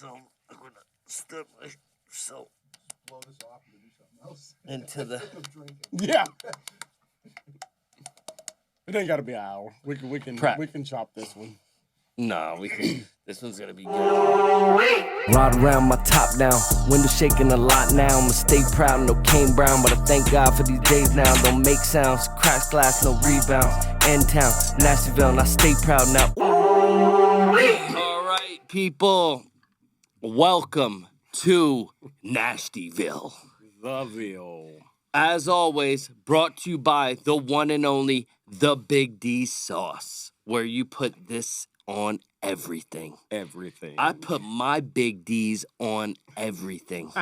So I'm gonna step myself blow this off and do something else. into the. Yeah. It ain't gotta be an hour. We can chop this one. Nah, we can. This one's gonna be good. Ride around my top down, window shaking a lot now. I'ma stay proud, no Kane Brown, but I thank God for these days now. Don't make sounds, crash glass, no rebounds. End town, Nashtyville, and I stay proud now. All right, people, welcome to Nashtyville. The Ville. As always, brought to you by the one and only The Big D Sauce, where you put this on everything. Everything. I put my big D's on everything.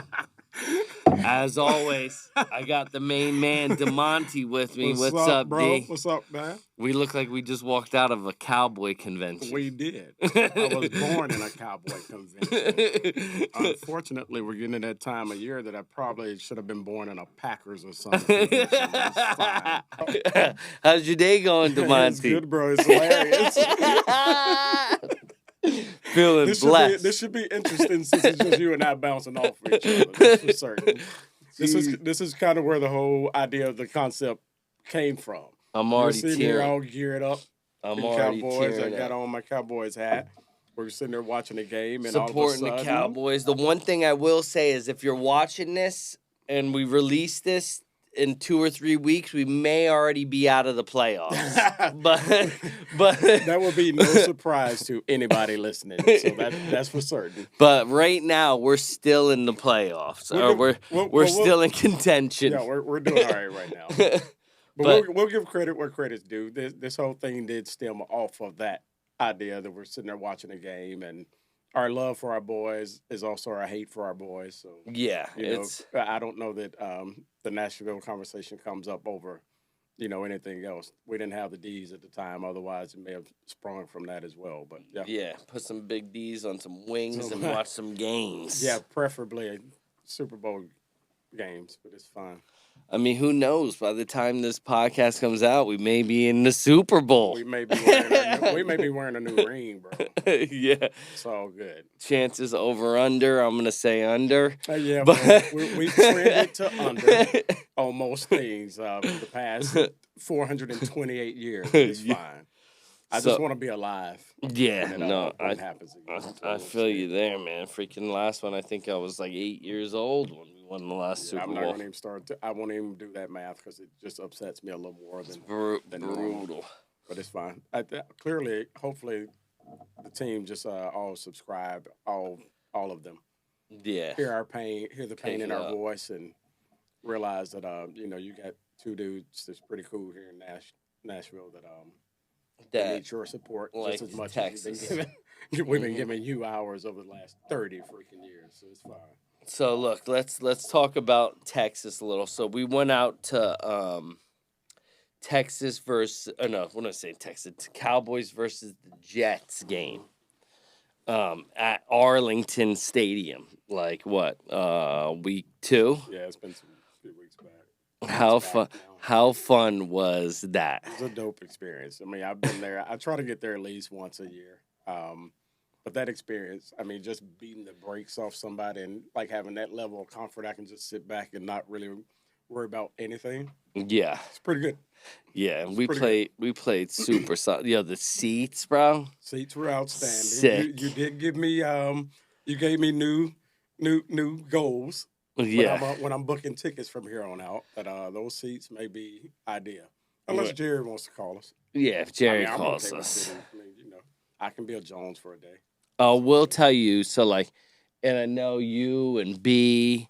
As always, I got the main man, Demonte, with me. What's up, bro? D? What's up, man? We look like we just walked out of a cowboy convention. We did. I was born in a cowboy convention. Unfortunately, we're getting to that time of year that I probably should have been born in a Packers or something. That's fine. How's your day going, Demonte? It's good, bro. It's hilarious. Feeling blessed. This should be interesting since it's just you and I bouncing off of each other. That's for certain. This is kind of where the whole idea of the concept came from. I'm already sitting here all geared up. I'm in already Cowboys. I tearing got up. on my Cowboys hat. We're sitting there watching the game, and Supporting all of a sudden, the Cowboys. The one thing I will say is if you're watching this and we release this in 2 or 3 weeks, we may already be out of the playoffs. but that would be no surprise to anybody listening. So that's for certain. But right now we're still in the playoffs. We're still in contention. Yeah, we're doing all right now. But we'll give credit where credit's due. This whole thing did stem off of that idea that we're sitting there watching a game, and our love for our boys is also our hate for our boys. So yeah, I don't know that the Nashtyville conversation comes up over, anything else. We didn't have the D's at the time, otherwise it may have sprung from that as well. But yeah, put some big D's on some wings and watch some games. Yeah, preferably Super Bowl games, but it's fine. I mean, who knows? By the time this podcast comes out, we may be in the Super Bowl. We may be wearing a new ring, bro. Yeah. It's all good. Chances over under. I'm going to say under. Yeah, but we've trended to under on most things for the past 428 years. It's fine. I just want to be alive. Yeah, no. Happens again. I feel you there, man. Freaking last one, I think I was like 8 years old when we won the last Super Bowl. I'm not going to even start. I won't even do that math because it just upsets me a little more than brutal. But it's fine. Clearly, hopefully, the team just all subscribe, all of them. Yeah. Hear our pain, hear the pain in our voice, and realize that you got two dudes that's pretty cool here in Nashville that need your support like just as much Texas. as we've been giving you hours over the last 30 freaking years, so it's fine. So look, let's talk about Texas a little. So we went out to Texas versus Cowboys versus the Jets game at Arlington Stadium. Like what? Week 2? Yeah, it's been a few weeks back. How fun was that? It was a dope experience. I mean, I've been there. I try to get there at least once a year. But that experience, I mean, just beating the brakes off somebody and like having that level of comfort, I can just sit back and not really worry about anything. Yeah, it's pretty good. Yeah, and we played super solid. The seats, bro. Seats were outstanding. Sick. You did give me you gave me new goals. Yeah. When I'm booking tickets from here on out, that those seats may be ideal. Unless Jerry wants to call us. Yeah, if Jerry calls us. I can be a Jones for a day. We'll tell you. So, and I know you and B,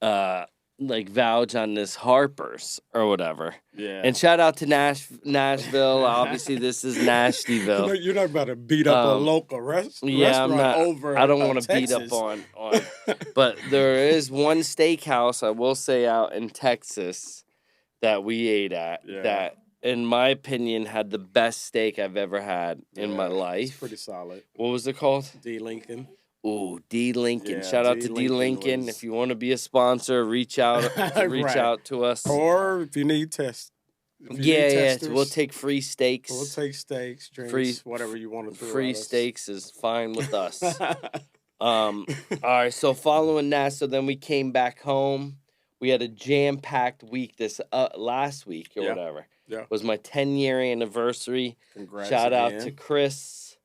vouch on this Harper's or whatever. Yeah. And shout out to Nashville. Obviously, this is Nashtyville. You're not about to beat up a local restaurant. Yeah, I'm not. I don't want to beat Texas. up on. But there is one steakhouse I will say out in Texas that we ate at that, in my opinion, had the best steak I've ever had in my life. It's pretty solid. What was it called? D. Lincoln. Ooh, D. Lincoln. Yeah, Shout out to D. Lincoln. If you want to be a sponsor, reach out out to us. Or if you need tests. We'll take free steaks. We'll take steaks, drinks, whatever you want to do. Free steaks is fine with us. All right, so following that, so then we came back home. We had a jam-packed week this last week or whatever. Yeah. It was my 10-year anniversary. Congrats Shout out again. to Chris.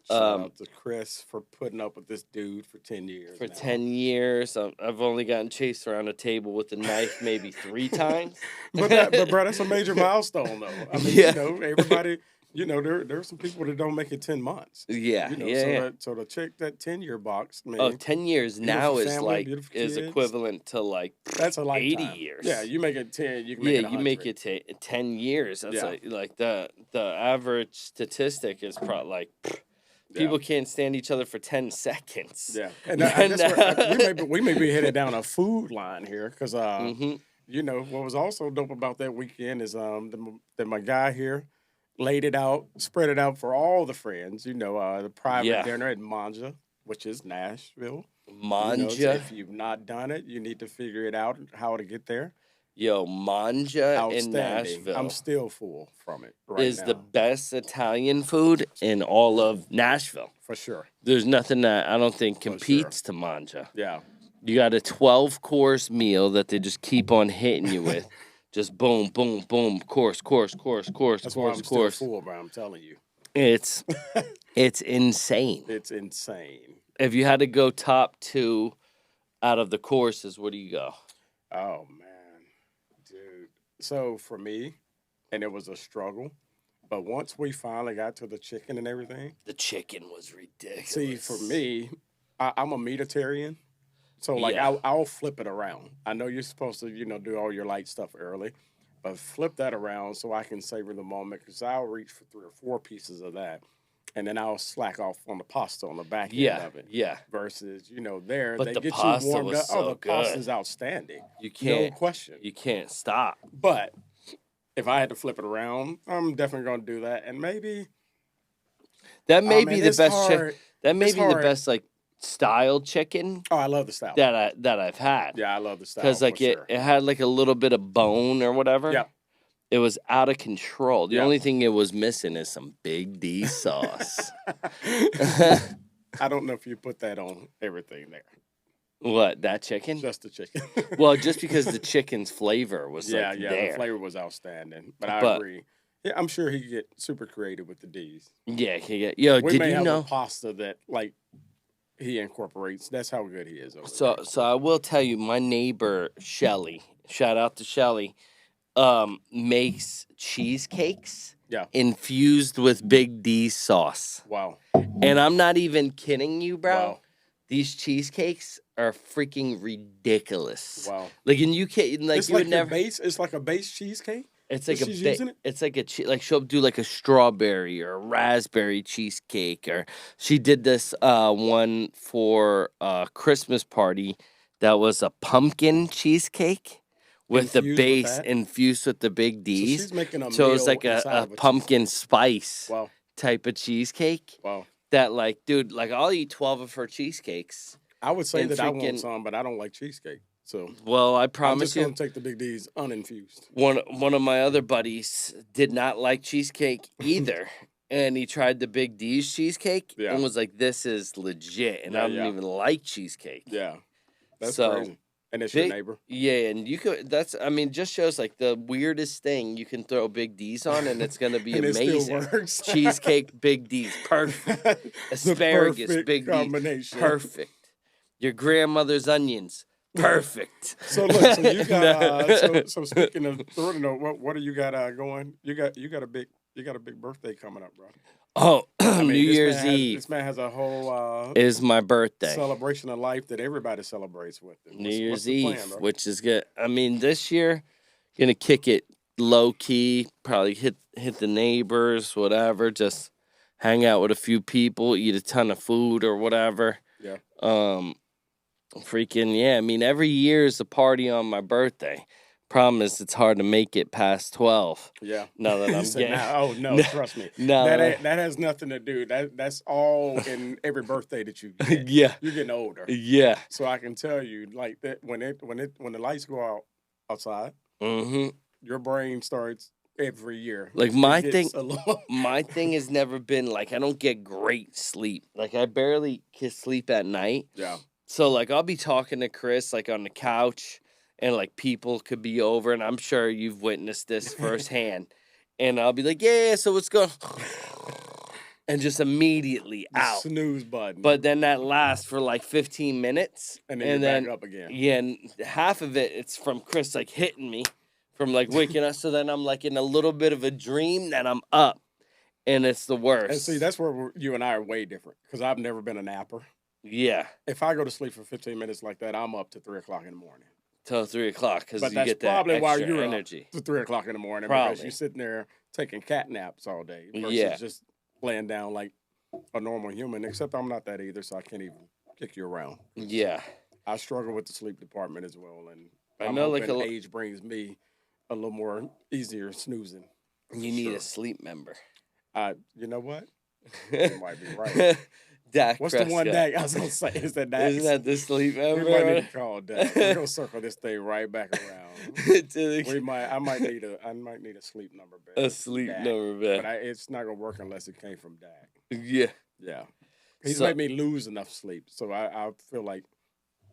Shout out to Chris for putting up with this dude for 10 years. For now. 10 years. I've only gotten chased around a table with a knife maybe 3 times. but bro, that's a major milestone, though. I mean, everybody, there's some people that don't make it 10 months. Yeah, So to check that 10-year box, man. Oh, 10 years now is family, like is equivalent to like that's a lifetime. 80 years. Yeah, you make it 10, you can make it 100. You make it 10 years. That's like the average statistic is probably like people can't stand each other for 10 seconds. Yeah, and that's we may be headed down a food line here because what was also dope about that weekend is that my guy here laid it out, spread it out for all the friends. The private dinner at Manja, which is Nashville. Manja. So if you've not done it, you need to figure it out how to get there. Yo, Manja in Nashville. I'm still full from it right is now. the best Italian food in all of Nashville. For sure. There's nothing that I don't think competes to Manja. Yeah. You got a 12-course meal that they just keep on hitting you with. Just boom, boom, boom, course. That's why I'm still full, bro. I'm telling you. It's insane. It's insane. If you had to go top 2 out of the courses, where do you go? Oh, man. Dude. So for me, and it was a struggle, but once we finally got to the chicken and everything. The chicken was ridiculous. See, for me, I'm a meatitarian. So, I'll flip it around. I know you're supposed to, do all your light stuff early, but flip that around so I can savor the moment because I'll reach for 3 or 4 pieces of that, and then I'll slack off on the pasta on the back end of it. Yeah. Versus, there, but they the get pasta you warmed was up. so the good. pasta's outstanding. You can't. No question. You can't stop. But if I had to flip it around, I'm definitely going to do that. And maybe. That may be the best chicken. That may be the best, style chicken. Oh, I love the style that I've had. Yeah, I love the style because it had a little bit of bone or whatever. Yeah, it was out of control. The only thing it was missing is some Big D sauce. I don't know if you put that on everything there. What, that chicken? Just the chicken. Well, just because the chicken's flavor was there. The flavor was outstanding. But I agree. Yeah, I'm sure he could get super creative with the D's. Yeah, he get. Yo, we did may you have know a pasta that he incorporates? That's how good he is. So I will tell you, my neighbor Shelly, shout out to Shelly, makes cheesecakes. Yeah. Infused with Big D sauce. Wow. And I'm not even kidding you, bro. Wow. These cheesecakes are freaking ridiculous. Wow. And you can't it's you would never. It's like a base cheesecake. It's like she'll do a strawberry or a raspberry cheesecake, or she did this one for a Christmas party that was a pumpkin cheesecake with the base infused with the Big D's. So she's making a so meal it's like a pumpkin spice type of cheesecake. Wow. That dude, I'll eat 12 of her cheesecakes. I would say that I want some, but I don't like cheesecake. So I promise I'm just gonna take the Big D's uninfused. One of my other buddies did not like cheesecake either, and he tried the Big D's cheesecake and was like, "This is legit," and I don't even like cheesecake. Yeah, that's crazy. And it's your neighbor. Yeah, and you could. Just shows the weirdest thing you can throw Big D's on, and it's gonna be amazing. It still works. Cheesecake, Big D's, perfect. Asparagus, perfect Big combination. D's, perfect. Your grandmother's onions. Perfect. So look, so you got so speaking of what do you got going? You got a big birthday coming up, bro. Oh, New Year's Eve. This man has a whole is my birthday celebration of life that everybody celebrates with. New Year's Eve, which is good. This year, gonna kick it low key. Probably hit the neighbors, whatever. Just hang out with a few people, eat a ton of food or whatever. Yeah. Every year is a party on my birthday. Problem is, it's hard to make it past 12. Yeah. Now that I'm getting... no, trust me. No. That has nothing to do. That's all in every birthday that you get. Yeah. You're getting older. Yeah. So I can tell you, that when the lights go out outside, mm-hmm. your brain starts every year. Like my thing has never been like I don't get great sleep. Like I barely can sleep at night. Yeah. So like I'll be talking to Chris like on the couch, and like people could be over, and I'm sure you've witnessed this firsthand. And I'll be like, yeah, so what's going? And just immediately out. Snooze button. But then that lasts for like 15 minutes. And then you're back up again. Yeah, and half of it's from Chris like hitting me from like waking up. So then I'm like in a little bit of a dream that I'm up. And it's the worst. And see, that's where you and I are way different. Because I've never been a napper. Yeah. If I go to sleep for 15 minutes like that, I'm up to 3 o'clock in the morning. Till 3 o'clock because you that's get that probably extra why you're energy. Up to 3 o'clock in the morning Probably. because you're sitting there taking cat naps all day versus just laying down like a normal human. Except I'm not that either, so I can't even kick you around. Yeah, I struggle with the sleep department as well, and I know like age brings me a little more easier snoozing. You need a sleep member. You know what? You might be right. Dak What's Prescott. the one Dak? I was gonna say, is that Dak? Isn't that the sleep member? We might need to call Dak. We're gonna circle this thing right back around. I might need a sleep number bed. A sleep number bed. But it's not gonna work unless it came from Dak. Yeah. Yeah. He's made me lose enough sleep, so I feel like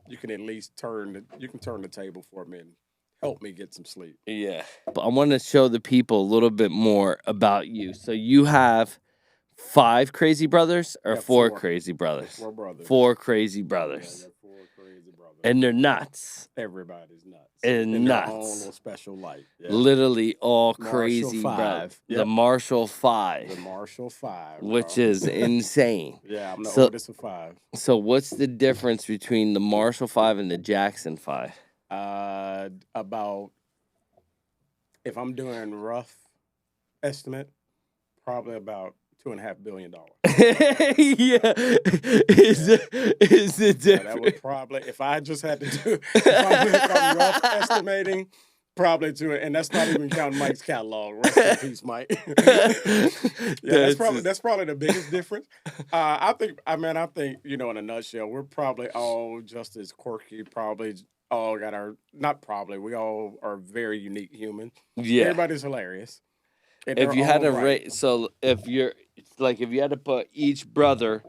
you can at least turn the table for me and help me get some sleep. Yeah. But I want to show the people a little bit more about you. So you have 5 crazy brothers or 4 crazy brothers? 4 brothers. 4 crazy brothers. Yeah, 4 crazy brothers. And they're nuts. Everybody's nuts. And in nuts. Their own little special light. Yeah. Literally all Marshall crazy 5. brothers. Yep. The Marshall 5. The Marshall 5. Which is insane. Yeah, I'm the oldest of 5. So what's the difference between the Marshall 5 and the Jackson 5? About, if I'm doing rough estimate, probably about $2.5 billion. Yeah, is the difference? Yeah, that would probably, if I just had to do, if I'm rough estimating, probably and that's not even counting Mike's catalog. Rest in peace, Mike. Yeah, that's probably the biggest difference. I think, in a nutshell, we're probably all just as quirky. Probably all got we all are very unique humans. Yeah, everybody's hilarious. If you had to rate, so if you had to put each brother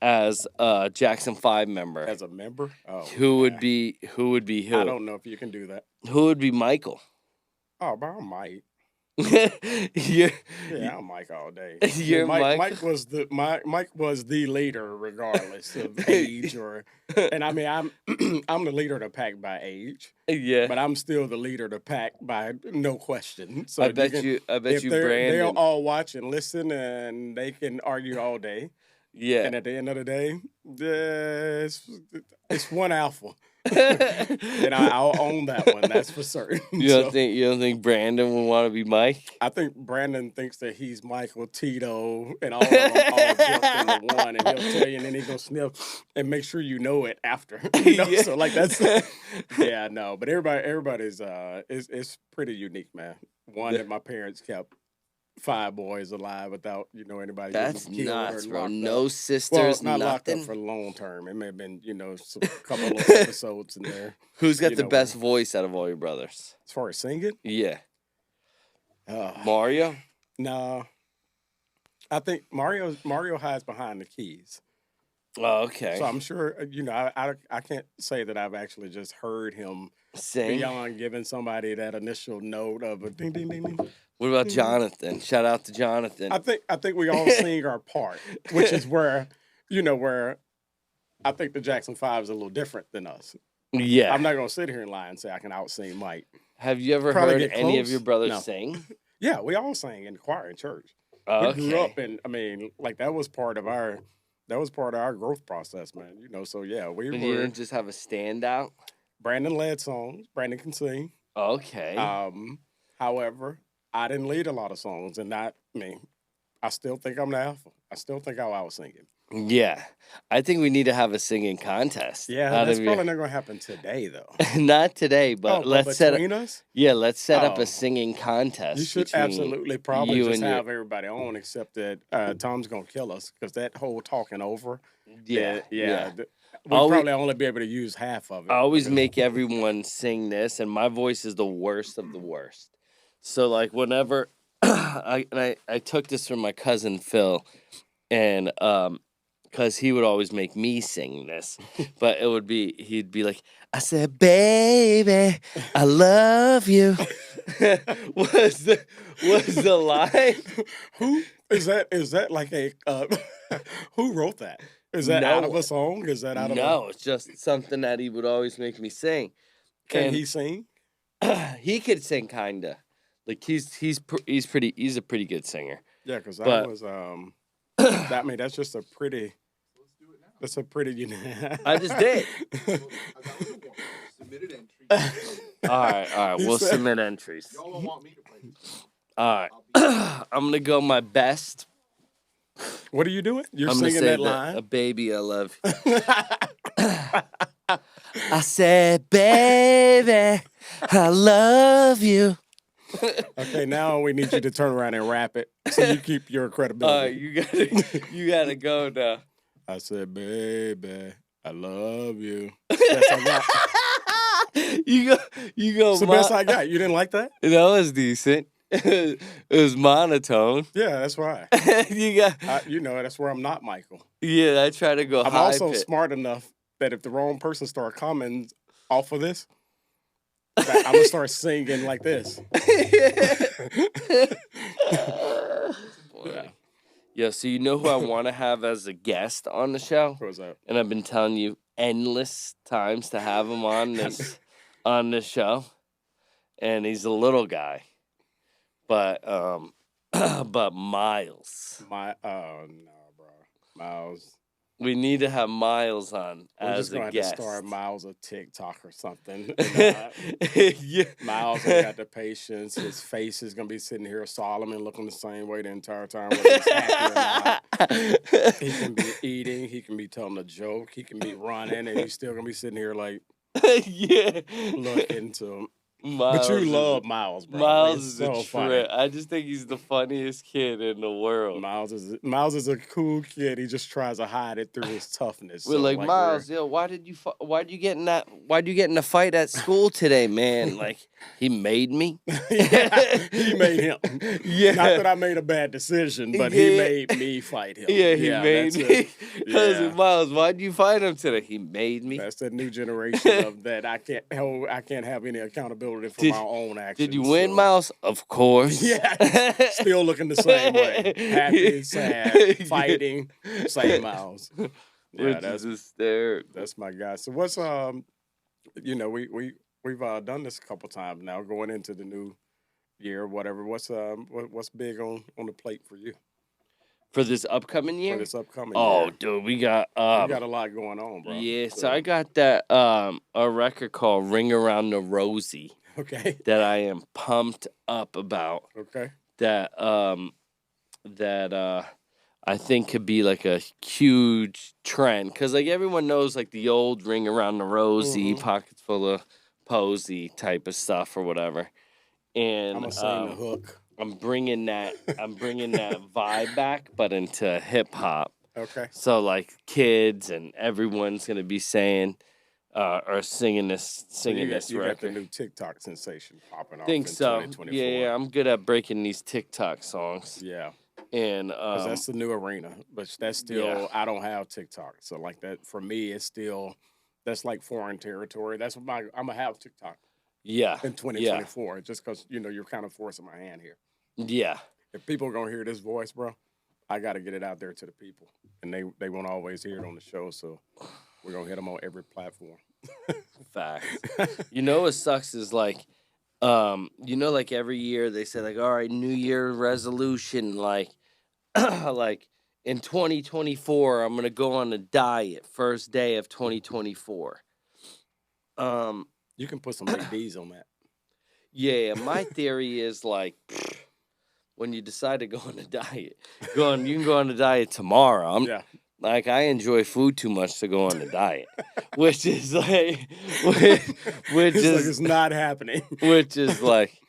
as a Jackson 5 member, as a member, who would be who? I don't know if you can do that. Who would be Michael? Oh, but I'm Mike. Yeah, I'm Mike all day. Mike was the leader, regardless of age and I mean I'm the leader of the pack by age. Yeah, but I'm still the leader of the pack by no question. So I bet you, Brandon. They'll all watch and listen, and they can argue all day. Yeah, and at the end of the day, it's one alpha. And I'll own that one. That's for certain. You don't think Brandon would want to be Mike? I think Brandon thinks that he's Michael, Tito, and all of them all built into one, and he'll tell you, and then he go sniff and make sure you know it after. Yeah. So like that's no. But everybody's it's pretty unique, man. One that my parents kept 5 boys alive without anybody. That's nuts, bro. No up. sisters, not nothing. Locked up for long term. It may have been some couple of episodes in there. Who's got the best voice out of all your brothers? As far as singing? Yeah. Mario? No. I think Mario hides behind the keys. Oh, okay. So I'm sure I can't say that I've actually just heard him sing beyond giving somebody that initial note of a ding ding ding ding. What about Jonathan? Shout out to Jonathan. I think we all sing our part, which is where I think the Jackson 5 is a little different than us. Yeah. I'm not gonna sit here and lie and say I can out-sing Mike. Have you ever heard any of your brothers sing? Yeah, we all sang in the choir in church. Oh, we grew up in, that was part of our growth process, man. So yeah, we You didn't just have a standout? Brandon led songs. Brandon can sing. Okay. However, I didn't lead a lot of songs, and I still think I'm the alpha. I still think I'll out-sing him. Yeah. I think we need to have a singing contest. Yeah, that's probably not going to happen today, though. Not today, but let's set up. Us? Yeah, let's set up a singing contest. You should absolutely probably just have everybody on, except that Tom's going to kill us because that whole talking over. Yeah. We'll probably only be able to use half of it. I always make everyone sing this, and my voice is the worst of the worst. So, like, whenever I took this from my cousin Phil, and because he would always make me sing this, but he'd be like, I said, baby, I love you. was the line? Who is that? Is that like a who wrote that? Is that out of a song? Is that out of No, it's just something that he would always make me sing. Can he sing? He could sing kinda. Like he's a pretty good singer. Yeah, because I was I mean that's just a pretty. That's a pretty. I just did. Submitted entries. All right. We'll submit entries. Y'all don't want me to play this. All right. I'm gonna go my best. What are you doing? You're I'm gonna singing say that line. A baby, I love you. I said, baby, I love you. Okay, now we need you to turn around and rap it so you keep your credibility. You gotta go now. I said, baby, I love you. That's I got. You go. It's the best I got. You didn't like that? That was decent. It was monotone. Yeah, that's right. You got. That's where I'm not Michael. Yeah, I try to go. I'm high also pitch. smart enough that if the wrong person start commenting off of this, that I'm gonna start singing like this. Yeah. Yeah, so you know who I want to have as a guest on the show? What was that? And I've been telling you endless times to have him on this show. And he's a little guy. But Miles. No, bro. Miles. We need to have Miles on We're as just gonna a have guest. to start Miles a TikTok or something. Yeah. Miles ain't got the patience. His face is gonna be sitting here Solomon looking the same way the entire time. Whether he's happy or not. He can be eating. He can be telling a joke. He can be running, and he's still gonna be sitting here like Yeah. looking to him. Miles But you is- love Miles, bro. Miles It's is so a funny. trip. I just think he's the funniest kid in the world. Miles is a cool kid. He just tries to hide it through his toughness. We're So, like, Miles, yo, why'd you get in a fight at school today, man? Like, he made me. Yeah, he made him. Yeah. Not that I made a bad decision, but Yeah. he made me fight him. Yeah, he made that's me. it. I was Yeah. like, Miles, why'd you fight him today? He made me. That's that new generation of that. I can't have any accountability for my own actions. Did you win, so- Miles? Of course. Yeah, still looking the same way. Happy, sad, fighting, same Miles. Yeah, Which is hysterical. that's my guy. So what's we've done this a couple times now, going into the new year, whatever. What's big on the plate for you For this upcoming year? for this upcoming Oh, year? dude, we got We got a lot going on, bro. yeah, so I got that a record called Ring Around the Rosie Okay. that I am pumped up about. Okay. That I think could be like a huge trend, because like everyone knows like the old Ring Around the Rosie, Mhm. pockets full of posy type of stuff or whatever. And I'm gonna sing the hook. I'm bringing that vibe back, but into hip hop. Okay. So like kids and everyone's gonna be saying or singing this You got the record. new TikTok sensation popping off. Think in so. 2024. Yeah, I'm good at breaking these TikTok songs. Yeah. And 'Cause that's the new arena, but that's still yeah. I don't have TikTok, so like that for me, it's still that's like foreign territory. That's what I'm gonna have TikTok yeah. in 2024, just because you're kind of forcing my hand here. Yeah. If people are gonna hear this voice, bro, I got to get it out there to the people, and they won't always hear it on the show, so we're gonna hit them on every platform. Facts. You know what sucks is like, like every year they say like, all right, New Year resolution, like, like in 2024, I'm gonna go on a diet. First day of 2024. You can put some big D's on that. Yeah. My theory is like, when you decide to go on a diet, you can go on a diet tomorrow. Yeah. Like, I enjoy food too much to go on a diet, which is like, It's not happening. which is like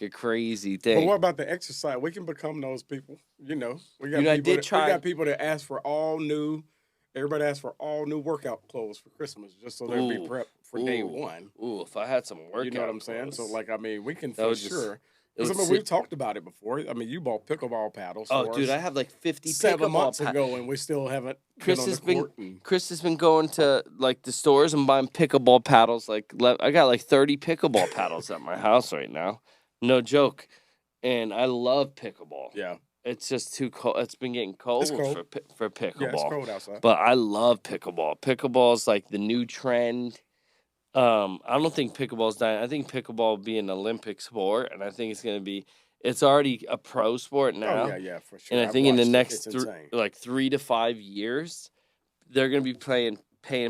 a crazy But thing. what about the exercise? We can become those people. We got I did try- We got people that ask for all new. Everybody asks for all new workout clothes for Christmas, just so they'll be Ooh. prepped for day Ooh. one. If I had some workout, You know what I'm saying? So, clothes. like, I mean, we can That for would just- sure 'Cause, I mean, we've talked about it before. I mean, you bought pickleball paddles. Oh, for dude, us I have like 50 7 pickleball months paddles. ago, and we still haven't been on the court. Chris has been going to like the stores and buying pickleball paddles. Like I got like 30 pickleball paddles at my house right now. No joke. And I love pickleball. Yeah. It's just too cold. It's been getting cold, for pickleball. Yeah, it's cold outside. But I love pickleball. Pickleball is like the new trend. I don't think pickleball's dying. I think pickleball will be an Olympic sport, and I think it's going to be. It's already a pro sport now. Oh yeah, for sure. And I think in the next 3 to 5 years, they're going to be paying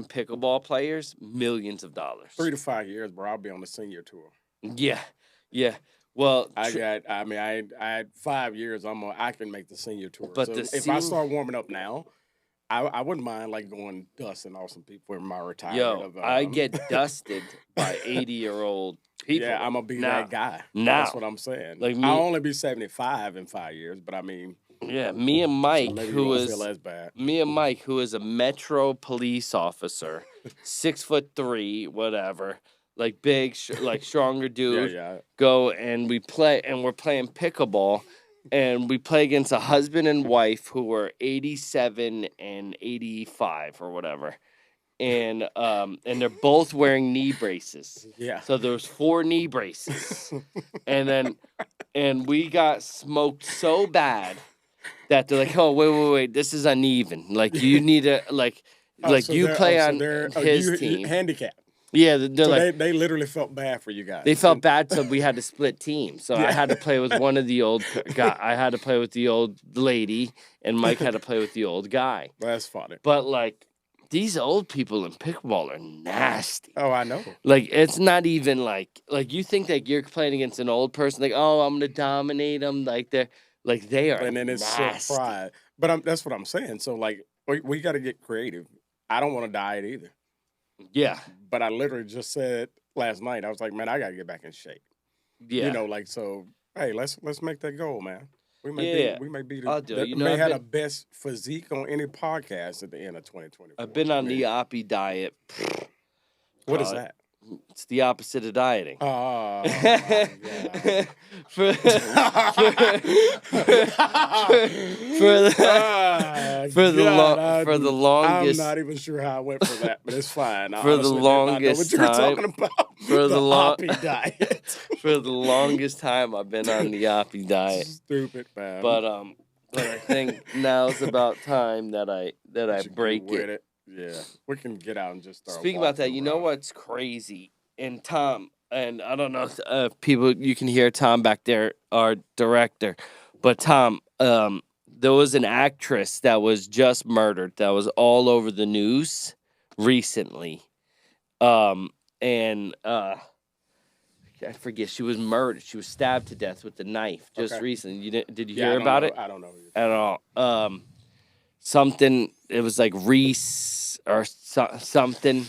pickleball players millions of dollars. 3 to 5 years, bro. I'll be on the senior tour. Yeah. Well, I had 5 years. I can make the senior tour. But so if I start warming up now, I wouldn't mind like going dusting off some people in my retirement. I get dusted by 80-year-old people. Yeah, I'm gonna be that guy. Now, that's what I'm saying. Like I'll only be 75 in 5 years, but I mean, yeah, me and Mike, who is a Metro police officer, 6'3", whatever. Like big, like stronger dude. Go and we play, and we're playing pickleball, and we play against a husband and wife who were 87 and 85 or whatever, and they're both wearing knee braces. Yeah. So there's 4 knee braces, and we got smoked so bad that they're like, oh wait, this is uneven. Like you need to play on his team. Handicap. Yeah, they literally felt bad for you guys. They felt bad, so we had to split teams. So I had to play with one of the old guy. I had to play with the old lady, and Mike had to play with the old guy. That's funny. But like these old people in pickleball are nasty. Oh, I know. Like it's not even like you think that you're playing against an old person. Like, oh, I'm gonna dominate them. Like they are. And then it's so pride. But that's what I'm saying. So like we got to get creative. I don't want to diet either. Yeah. But I literally just said last night, I was like, man, I got to get back in shape. Yeah. You know, like, so, hey, let's make that goal, man. We may be the best physique on any podcast at the end of 2024. I've been on the Oppie diet. What is that? It's the opposite of dieting. Oh, for the longest. I'm not even sure how I went for that, but it's fine. For the longest time. For the Oppie diet. For the longest time, I've been on the Oppie diet. Stupid, man. But I think now's about time that I break it. Yeah, we can get out and just start. Speaking about that, you know what's crazy? And Tom, and I don't know if people, you can hear Tom back there, our director, but Tom, there was an actress that was just murdered that was all over the news recently. I forget, she was murdered. She was stabbed to death with a knife just recently. Did you hear about it? I don't know. At all. Something, it was like Reese or something.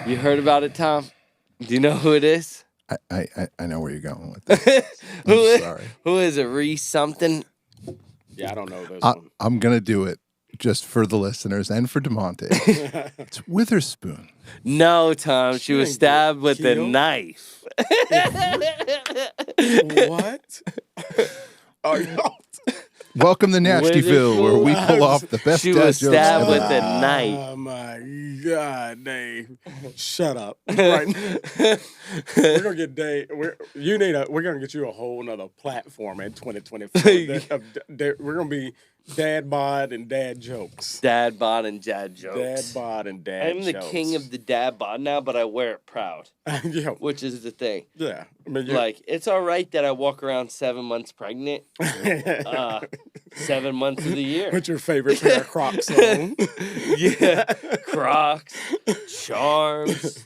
You heard about it, Tom? Do you know who it is? I know where you're going with this. Sorry. Who is it? Reese something? Yeah, I don't know this one. I'm going to do it just for the listeners and for Demonte. It's Witherspoon. No, Tom. She was stabbed with a knife. What? Oh, no. Welcome to Nashtyville, where we pull off the best she dad was jokes stabbed ever. with a knife. Oh my God, Dave! Shut up! Right. We're gonna get Dave. We're gonna get you a whole nother platform in 2024. We're gonna be dad bod and dad jokes. Dad bod and dad jokes. Dad bod and dad I'm the jokes. king of the dad bod now, but I wear it proud. Yeah. Which is the thing. Yeah. I mean, like, it's all right that I walk around 7 months pregnant. 7 months of the year. What's your favorite pair of Crocs on? Yeah. Crocs, Charms,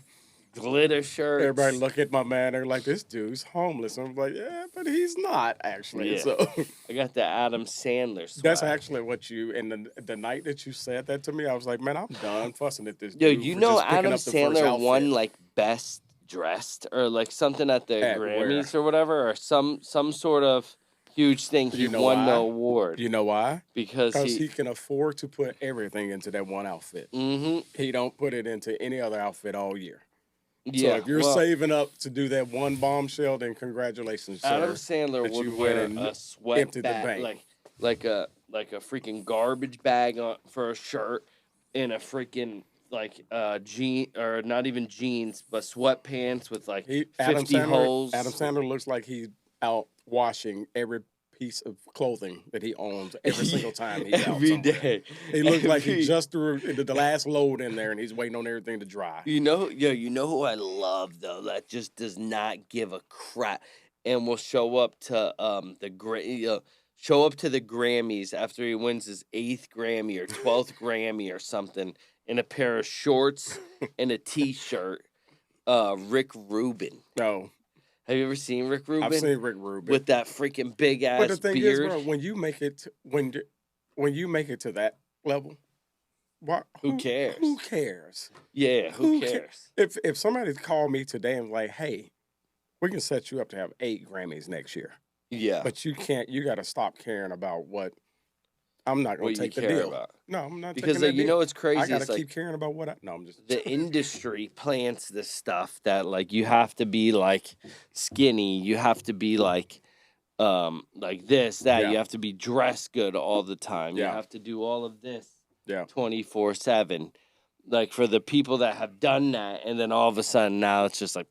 glitter shirts. Everybody look at my man. They're like, this dude's homeless. I'm like, yeah, but he's not, actually. Yeah. So I got the Adam Sandler swag. That's actually what you, and the night that you said that to me, I was like, man, I'm done fussing at this Yo, dude. you for know just picking Adam up the first Sandler outfit. won, like, best dressed or, like, something at the At Grammys where? or whatever, or some sort of huge thing. He won the award. You know why? Because he can afford to put everything into that one outfit. Mm-hmm. He don't put it into any other outfit all year. Yeah. So if you're well, saving up to do that one bombshell, then congratulations, sir. Adam Sandler that would you wear went and a sweat emptied the bag, bank. like a freaking garbage bag for a shirt, and a freaking jean, or not even jeans, but sweatpants with like 50 holes. Adam Sandler looks like he's out washing every piece of clothing that he owns every single time he's out every somewhere. day. He looks like he just threw the last load in there and he's waiting on everything to dry. You know who I love though, that just does not give a crap and will show up to the Grammys after he wins his 8th Grammy or 12th Grammy or something in a pair of shorts and a t-shirt. Rick Rubin. No. Have you ever seen Rick Rubin? I've seen Rick Rubin. With that freaking big ass beard. But the thing is, bro, when you make it to that level, who cares? Who cares? Yeah, who cares? If somebody called me today and was like, hey, we can set you up to have 8 Grammys next year. Yeah. But you can't, you got to stop caring about what, I'm not going to take the deal. About. No, I'm not because taking that deal. it's crazy. I got to keep caring about what I'm just. The industry plants this stuff that like you have to be like skinny, you have to be like this, that, Yeah. you have to be dressed good all the time. Yeah. You have to do all of this. Yeah. 24/7. Like for the people that have done that, and then all of a sudden now it's just like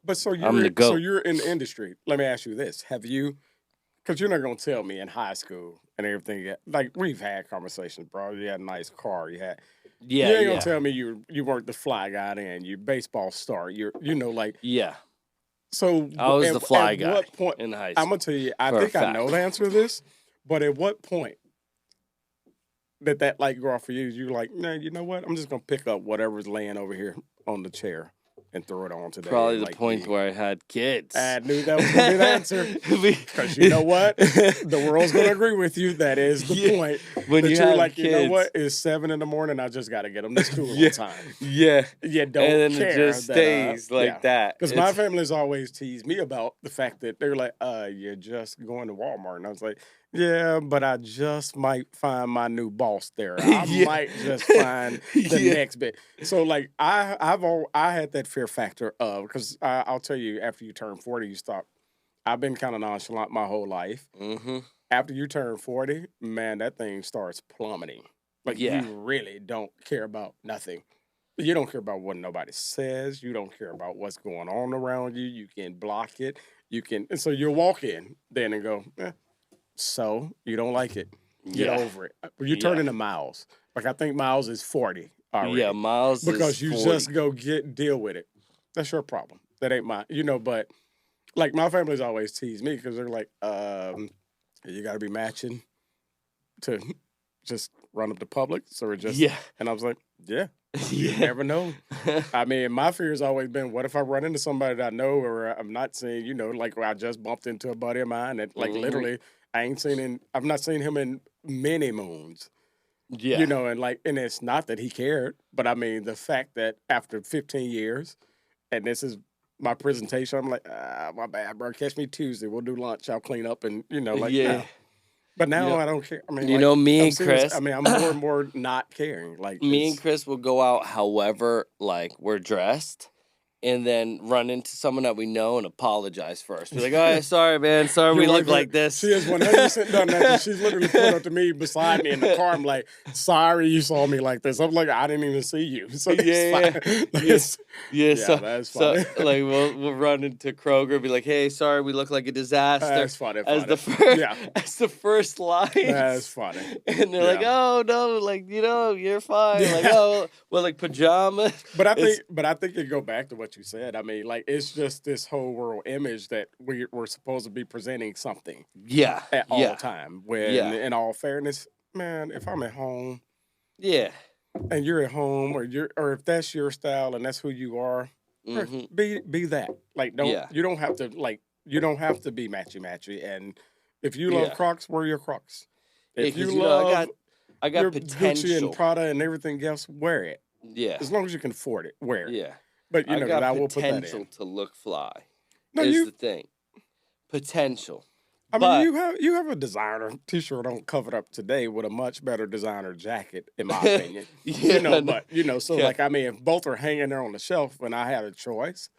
But so I'm the GOAT. you're in the industry. Let me ask you this: have you? Because you're not gonna tell me in high school and everything. Like we've had conversations, bro. You had a nice car. You had. yeah, You ain't yeah. gonna tell me you weren't the fly guy then. You baseball star. Like. Yeah. So I was the fly at guy what point? in high I'm school. gonna tell you. I for a think I fact. know the answer to this, but at what point that light go off for you? You're like, no, you know what? I'm just gonna pick up whatever's laying over here on the chair and throw it on today. Probably the Like, point where I had kids. I knew that was gonna be the answer. Because you know what? The world's gonna agree with you. That is the Yeah. point. When that you you're have like, you know kids. what? It's 7 a.m. I just gotta get them to school Yeah. on time. Yeah. You don't And then care. it just stays like that. Because my It's- family's always teased me about the fact that they're like, you're just going to Walmart. And I was like, yeah, but I just might find my new boss there. I Yeah. might just find the Yeah. next bit. So like I had that fear factor of, because I'll tell you, after you turn 40, you stop. I've been kind of nonchalant my whole life. Mm-hmm. After you turn 40, man, that thing starts plummeting. Like Yeah. you really don't care about nothing. You don't care about what nobody says. You don't care about what's going on around you. You can block it. And so you'll walk in then and go, so you don't like it. Get Yeah. over it. You turn into Miles. Like I think Miles is 40 already. Yeah, Miles Because is you 40. just go deal with it. That's your problem. That ain't mine. But like my family's always teased me because they're like, you got to be matching to just run up to Publix or just. Yeah. And I was like, yeah, you Yeah. never know. I mean, my fear has always been, what if I run into somebody that I know or I'm not seeing, like I just bumped into a buddy of mine that like Mhm. literally I've not seen him in many moons. Yeah. And it's not that he cared, but I mean, the fact that after 15 years, and this is my presentation, I'm like, my bad, bro. Catch me Tuesday. We'll do lunch. I'll clean up and, Yeah. no. But now You know- I don't care. I mean, you know, me I'm and serious. Chris- I mean, I'm more and more not caring. Like Me and it's- Chris will go out however, like, we're dressed, and then run into someone that we know and apologize first. Be like, oh, sorry, man. Sorry we Your look wife, like this. She has 100% done that. And she's literally pulled up to me beside me in the car. I'm like, sorry you saw me like this. I'm like, I didn't even see you. So it's Yeah. fine. Like, Yes. Yeah, Yeah, so, that's so funny. like we'll run into Kroger, be like, hey, sorry, we look like a disaster. That's funny. as the first, Yeah. as the first line. That's funny. And they're like, Yeah. oh no, like you're fine. Like, Yeah. oh, well, like pajamas. But I It's- think it go back to what you said. I mean, like it's just this whole world image that we're supposed to be presenting something Yeah, at all yeah, time. When, Yeah. in all fairness, man, if I'm at home yeah. and you're at home, or if that's your style and that's who you are, Mhm. be that. Like Yeah. you don't have to be matchy. And if you love Yeah. Crocs, wear your Crocs. Yeah, If 'cause, you know, love I got your Gucci potential. and Prada and everything else, wear it. Yeah, As long as you can afford it, wear it. yeah. But I got I will put that potential in. to look fly. No, is you the thing. Potential. I mean, But- you have a designer T-shirt on covered up today with a much better designer jacket, in my opinion. Yeah, You know, no. but you know, so Yeah. like I mean, if both are hanging there on the shelf and I had a choice,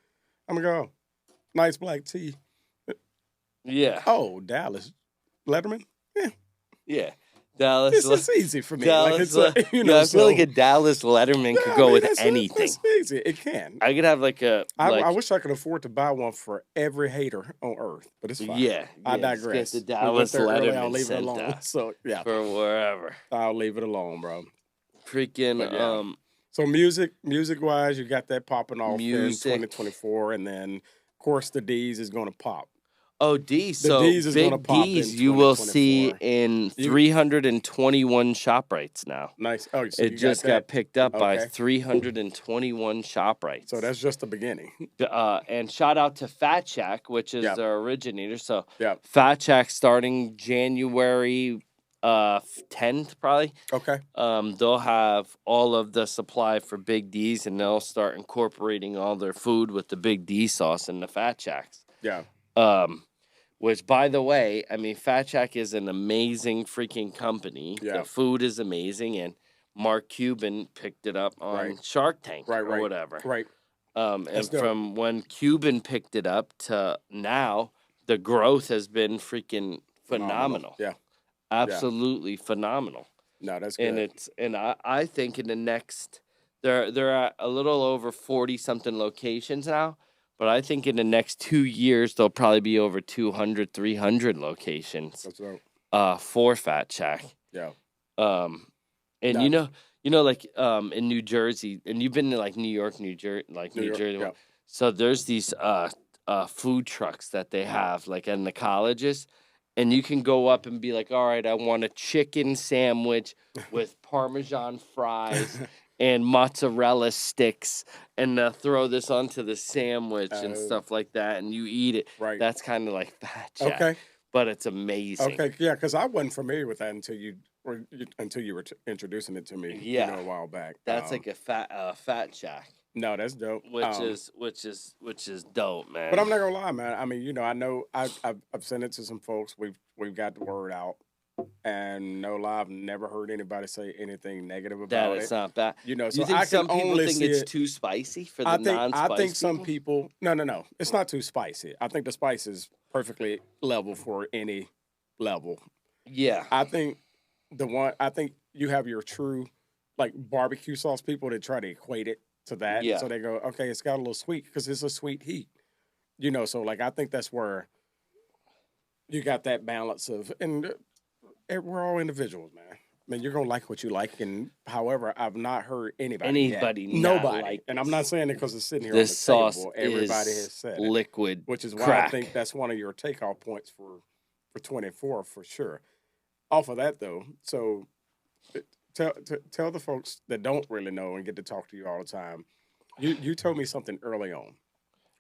I'm gonna go nice black tee. Yeah. Oh, Dallas Letterman. Yeah, Yeah. Dallas. it's easy for me. Dallas, Like it's like, you know, yeah, I feel like so- a Dallas Letterman could Yeah, go I mean, with that's- anything. That's easy. It can. I could have like a. I wish I could afford to buy one for every hater on earth, but it's fine. Yeah, I yeah, let's get digress. the We went Dallas there early, I'll Letterman leave it sent alone. out. So yeah, For wherever. I'll leave it alone, bro. Freaking But, yeah. So music wise, you got that popping off Music. in 2024, and then of course the D's is going to pop. Oh, D's. So D's is gonna big pop D's in you will see 2024. in 321 ShopRites now. Nice. Oh, so It you just got that. picked up by Okay. 321 ShopRites. So that's just the beginning. And shout out to Fat Shack, which is Yeah. their originator. So Yeah. Fat Shack starting January 10th probably. Okay. They'll have all of the supply for Big D's, and they'll start incorporating all their food with the Big D sauce in the Fat Shacks. Yeah. Which, by the way, I mean, Fat Shack is an amazing freaking company. Yeah. The food is amazing, and Mark Cuban picked it up on Right. Shark Tank Right. or Right. whatever. Right. And That's dope. from when Cuban picked it up to now, the growth has been freaking phenomenal. Yeah. Absolutely phenomenal. No, that's good. And I think in the next they're at a little over 40 something locations now, but I think in the next 2 years there'll probably be over 200 300 locations That's dope. for Fat Shack. Yeah. And No. you know like in New Jersey, and you've been to like New York, New Jersey. Yeah. So there's these food trucks that they have like in the colleges, and you can go up and be like, all right, I want a chicken sandwich with Parmesan fries and mozzarella sticks, and throw this onto the sandwich and Oh. stuff like that, and you eat it. Right. That's kind of like Fat Shack, Okay. but it's amazing. Okay. Yeah, because I wasn't familiar with that until you were introducing it to me. Yeah. You know, a while back. That's like a Fat Shack, No, that's dope. which is dope, man. But I'm not gonna lie, man. I mean, you know, I know I've sent it to some folks. We've got the word out, and no lie, I've never heard anybody say anything negative about that it. it's not bad. You know, so You think I can some people only think see it's it. too spicy for the I non-spicy think some people. No. It's not too spicy. I think the spice is perfectly level for any level. Yeah. I think you have your true like barbecue sauce people that try to equate it to that. Yeah. So they go, okay, it's got a little sweet because it's a sweet heat. You know, so like I think that's where you got that balance of, and we're all individuals, man. I mean, you're gonna like what you like, and however, I've not heard anybody yet. not nobody, like and I'm not saying it because it's sitting here this on the sauce table. Everybody is has said it, liquid, which is why crack. I think that's one of your takeoff points for 24 for sure. Off of that though, so tell the folks that don't really know and get to talk to you all the time. You told me something early on,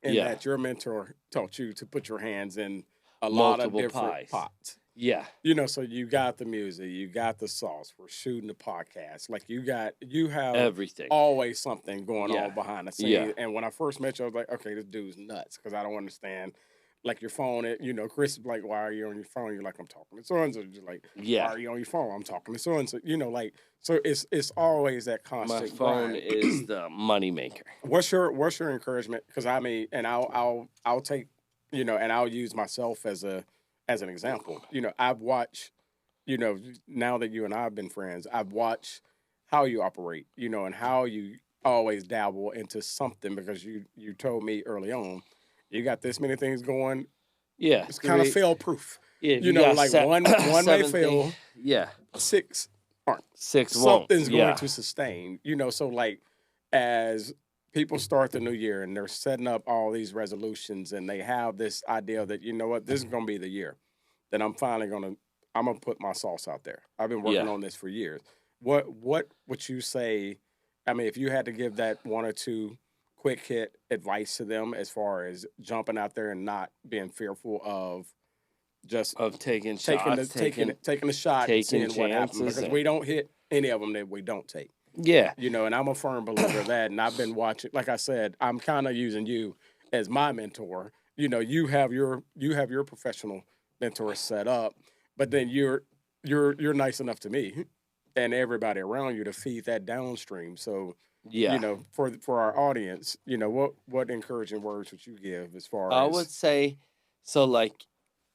and Yeah. that your mentor taught you to put your hands in a Multiple lot of different pies. pots. Yeah. You know, so you got the music, you got the sauce. We're shooting the podcast. Like you have Everything. always something going Yeah. on behind the scenes. Yeah. And when I first met you, I was like, okay, this dude's nuts because I don't understand. Like your phone, you know, Chris is like, why are you on your phone? You're like, I'm talking to so-and-so. You're like, Yeah. why are you on your phone? I'm talking to so-and-so. You know, like, so it's always that My constant phone grind. is the moneymaker. What's your encouragement? Because I mean, and I'll take, you know, and I'll use myself as an example. You know, I've watched, you know, now that you and I have been friends, I've watched how you operate, you know, and how you always dabble into something because you told me early on, you got this many things going. Yeah. It's kind of Three- fail proof. Yeah, You know, got like one may 7 fail, things- Yeah. 6 aren't. 6 won't. Something's going Yeah. to sustain, you know. So like as people start the new year and they're setting up all these resolutions and they have this idea that, you know what, this is going to be the year that I'm finally going to put my sauce out there. I've been working Yeah. on this for years. What would you say? I mean, if you had to give that 1 or 2 quick hit advice to them as far as jumping out there and not being fearful of just Of taking taking shots, the shot and taking seeing what happens chances because and- we don't hit any of them that we don't take. Yeah. You know, and I'm a firm believer of that. And I've been watching, like I said, I'm kind of using you as my mentor. You know, you have your professional mentor set up, but then you're nice enough to me and everybody around you to feed that downstream. So, Yeah. for our audience, what encouraging words would you give as far I as would say, so like,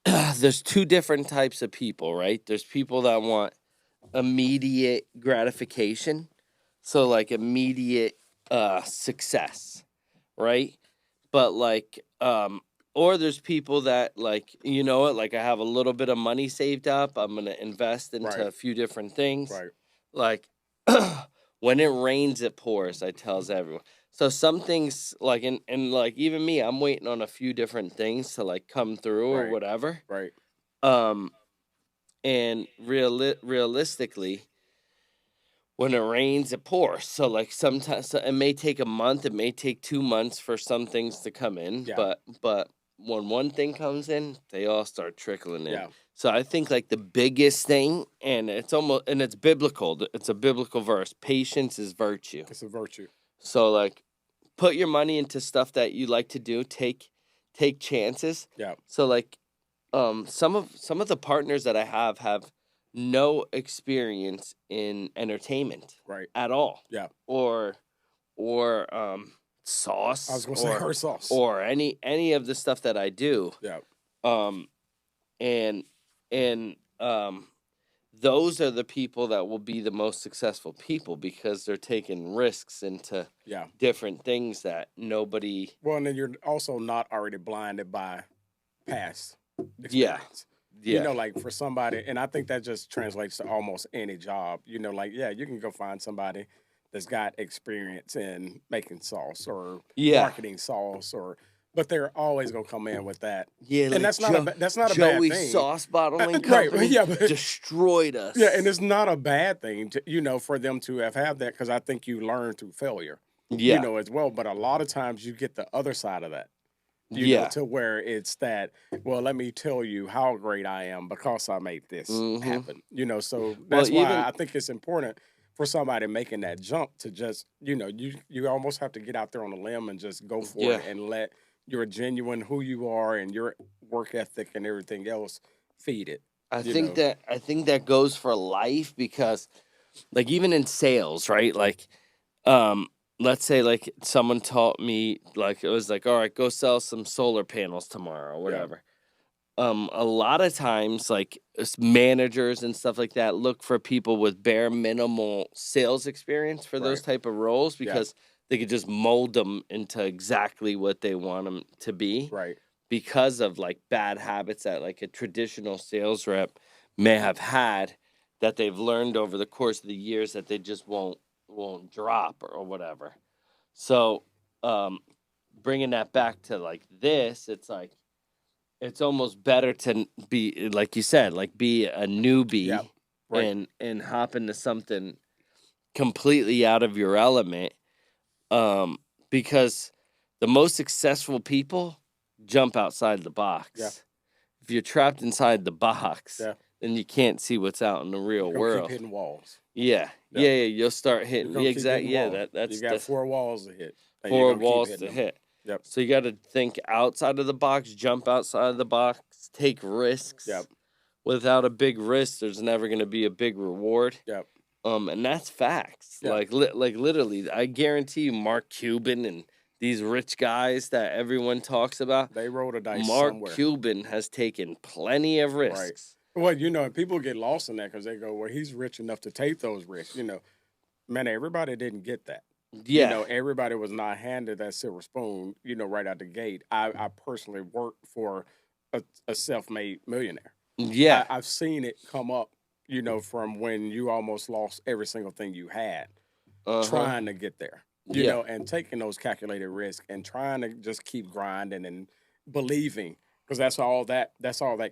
there's two different types of people, right? There's people that want immediate gratification, so like immediate success, right? But like, or there's people that like, you know what, like I have a little bit of money saved up, I'm gonna invest into Right. a few different things. right? Like, when it rains, it pours, I tells everyone. So some things like, and like even me, I'm waiting on a few different things to like come through or Right. whatever. Right. And realistically, when it rains, it pours. So like sometimes it may take a month, it may take 2 months for some things to come in, Yeah. but when one thing comes in, they all start trickling in. Yeah. So I think like the biggest thing, and it's biblical. It's a biblical verse. Patience is virtue. It's a virtue. So like, put your money into stuff that you like to do. Take chances. Yeah. So like, some of the partners that I have no experience in entertainment Right. at all. Yeah. Or sauce. I was gonna say her sauce. Or any of the stuff that I do. Yeah. And those are the people that will be the most successful people because they're taking risks into Yeah. different things that nobody. Well, and then you're also not already blinded by past Yeah. experience. Yeah. Like for somebody, and I think that just translates to almost any job. Like, yeah, you can go find somebody that's got experience in making sauce or Yeah. marketing sauce, but they're always gonna come in with that. Yeah, And like that's not a bad Joey's thing. sauce bottling Right, company yeah, but- destroyed us. Yeah, and it's not a bad thing to, for them to have had that, because I think you learn through failure. yeah, As well. But a lot of times you get the other side of that. yeah, To where it's that, well, let me tell you how great I am because I made this Mhm. happen. So that's Well, why even- I think it's important for somebody making that jump to just, you almost have to get out there on a limb and just go for it Yeah. and let your genuine who you are and your work ethic and everything else feed it. I you think know. that goes for life because, like, even in sales, right? Like, let's say like someone taught me, like, it was like, all right, go sell some solar panels tomorrow or whatever. A lot of times, like, managers and stuff like that look for people with bare minimal sales experience for those Right. type of roles Yeah. because they could just mold them into exactly what they want them to be. Right. Because of like bad habits that like a traditional sales rep may have had that they've learned over the course of the years that they just won't drop or whatever. So bringing that back to like this, it's like it's almost better to be, like you said, like be a newbie Yeah, right. and hop into something completely out of your element, because the most successful people jump outside the box. Yeah. If you're trapped inside the box, Yeah. then you can't see what's out in the real You're gonna world. keep hitting walls. Yeah. Yeah. Yeah, you'll start You're hitting. gonna Yeah, keep exactly. hitting Yeah, walls. that's you got 4 walls to hit. and you're 4 gonna keep walls hitting to them. hit. Yep. So you got to think outside of the box, jump outside of the box, take risks. Yep. Without a big risk, there's never going to be a big reward. Yep. And that's facts. Yeah. Like literally, I guarantee you, Mark Cuban and these rich guys that everyone talks about, They roll the dice Mark somewhere. Cuban has taken plenty of risks. Well, and people get lost in that because they go, well, he's rich enough to take those risks. Man, everybody didn't get that. Yeah. Everybody was not handed that silver spoon, right out the gate. I personally worked for a self-made millionaire. Yeah. I've seen it come up, from when you almost lost every single thing you had trying to get there, Yeah. and taking those calculated risks and trying to just keep grinding and believing, because that's all that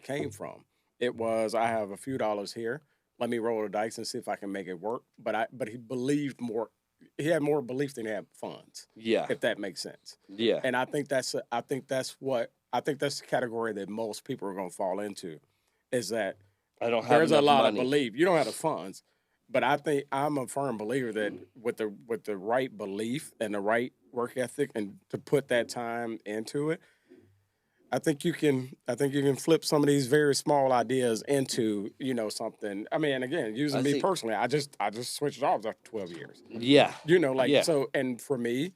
came from. It was, I have a few dollars here. Let me roll the dice and see if I can make it work. But he believed more. He had more belief than he had funds, Yeah. if that makes sense. Yeah. And I think that's the category that most people are going to fall into, is that I don't have there's a enough lot money. of belief. You don't have the funds, but I think I'm a firm believer that with the right belief and the right work ethic and to put that time into it, I think you can flip some of these very small ideas into, something. I mean, again, using I me think- personally, I just switched jobs after 12 years. Yeah. Yeah. So, and for me,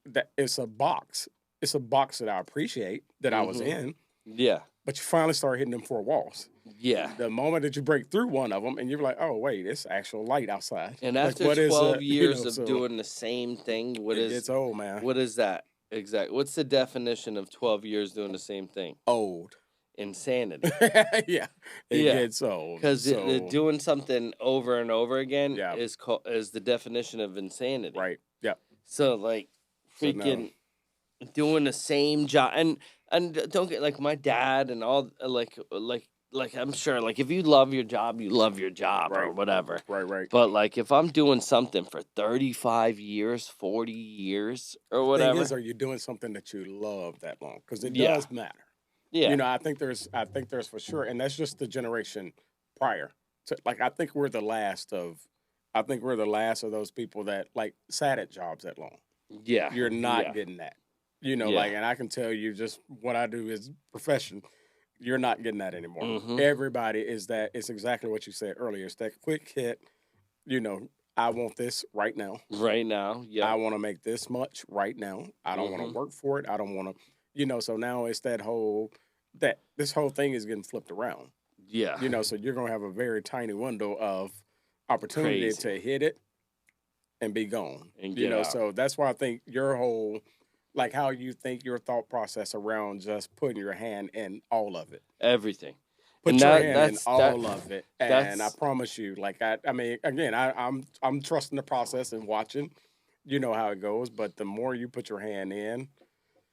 that it's a box. It's a box that I appreciate that I was in, Yeah. but you finally start hitting them 4 walls. Yeah. The moment that you break through one of them, and you're like, oh wait, it's actual light outside. And Like, after what is 12 you years know, of so doing the same thing, it's old, man. what is that? Exactly. What's the definition of 12 years doing the same thing? Old. Insanity. Yeah, it Yeah. gets old. Because So, doing something over and over again Yeah. is the definition of insanity. right. Yeah. So like So, no. freaking doing the same job and don't get like my dad and all like I'm sure like if you love your job, you love your job or Right. whatever. Right. But like if I'm doing something for 35 years, 40 years or whatever. Thing is, are you doing something that you love that long? Because it Yeah. does matter. Yeah. I think there's for sure, and that's just the generation prior. To, like I think we're the last of those people that like sat at jobs that long. Yeah. You're not Yeah. getting that. Yeah. Like, and I can tell you just what I do is profession. You're not getting that anymore. Mhm. Everybody is that. It's exactly what you said earlier. It's that quick hit. I want this right now. Right now. Yeah. I want to make this much right now. I don't want Mhm. to work for it. I don't want to, so now it's this whole thing is getting flipped around, Yeah. so you're going to have a very tiny window of opportunity Crazy. to hit it and be gone, And get out. so that's why I think your whole, like how you think your thought process around just putting your hand in all of it. Everything. Put And your that- hand in that's- all that- of it, and I that's- promise you, like I mean, again, I'm trusting the process and watching, how it goes. But the more you put your hand in,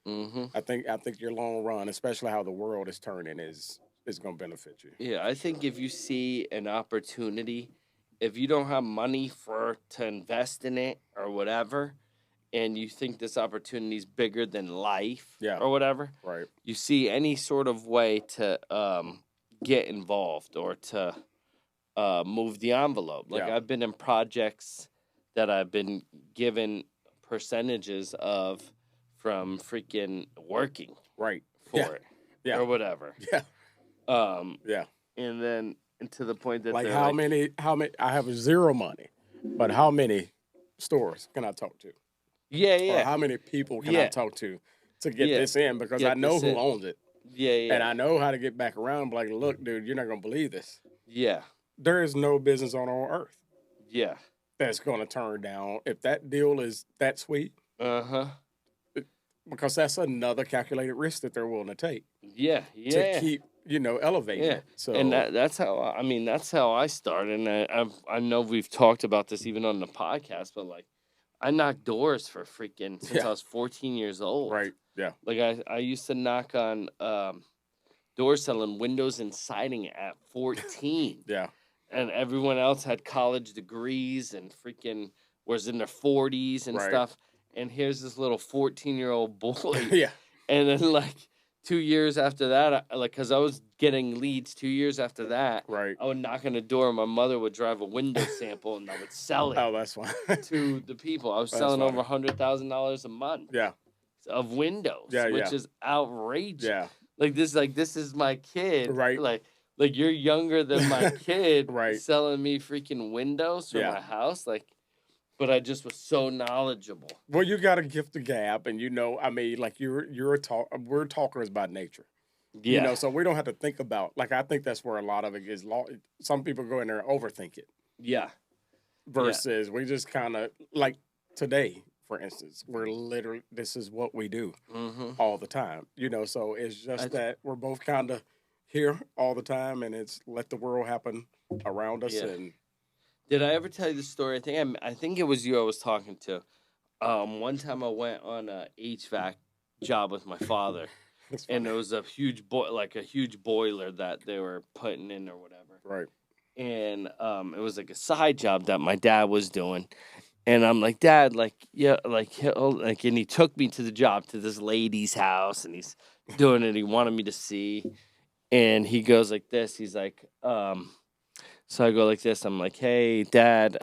Mm-hmm. I think your long run, especially how the world is turning, is going to benefit you. Yeah, I think if you see an opportunity, if you don't have money to invest in it or whatever, and you think this opportunity is bigger than life Yeah. or whatever, Right. you see any sort of way to get involved or to move the envelope. Like Yeah. I've been in projects that I've been given percentages of from freaking working Right. for Yeah. it Yeah. or whatever. Yeah. Um, Yeah. and then to the point that Like they're how many? I have zero money, but how many stores can I talk to? Yeah, Or yeah, how many people can I Yeah. talk to get Yeah. this in? Because Get I know this who in. owns it, yeah. and I know how to get back around. Like, look, dude, you're not gonna believe this. Yeah, There is no business on earth yeah. that's gonna turn down if that deal is that sweet, Uh-huh. because that's another calculated risk that they're willing to take Yeah, yeah. to keep elevating Yeah. it. So And that's how that's how I started. And I know we've talked about this even on the podcast, but like I knocked doors for freaking since Yeah. I was 14 years old. right, yeah, Like I used to knock on doors selling windows and siding at 14. yeah, And everyone else had college degrees and freaking was in their 40s and Right. stuff. And here's this little 14-year-old boy. yeah, And then like 2 years after that, because I was getting leads 2 years after that, right. I would knock on the door and my mother would drive a window sample and I would sell it Oh, that's fine. to the people. I was That's selling funny. over $100,000 a month Yeah, of windows, Yeah, which yeah. is outrageous. yeah, This is my kid. Right. Like you're younger than my kid Right. selling me freaking windows for Yeah. my house. But I just was so knowledgeable. Well, you got to gift the gap, and I mean, like we're talkers by nature. Yeah. So we don't have to think about, like, I think that's where a lot of it is. Some people go in there and overthink it Yeah. versus we just kind of, like today, for instance, we're literally, this is what we do Mm-hmm. all the time, so it's just I- that we're both kind of here all the time, and it's let the world happen around us. Yeah. And Did I ever tell you the story? I think it was you I was talking to. One time I went on a HVAC job with my father, it's and funny. there was a huge huge boiler that they were putting in or whatever. Right. And it was like a side job that my dad was doing. And I'm like, Dad, and he took me to the job to this lady's house, and he's doing it. He wanted me to see, and he goes like this. He's like, so I go like this. I'm like, hey, Dad,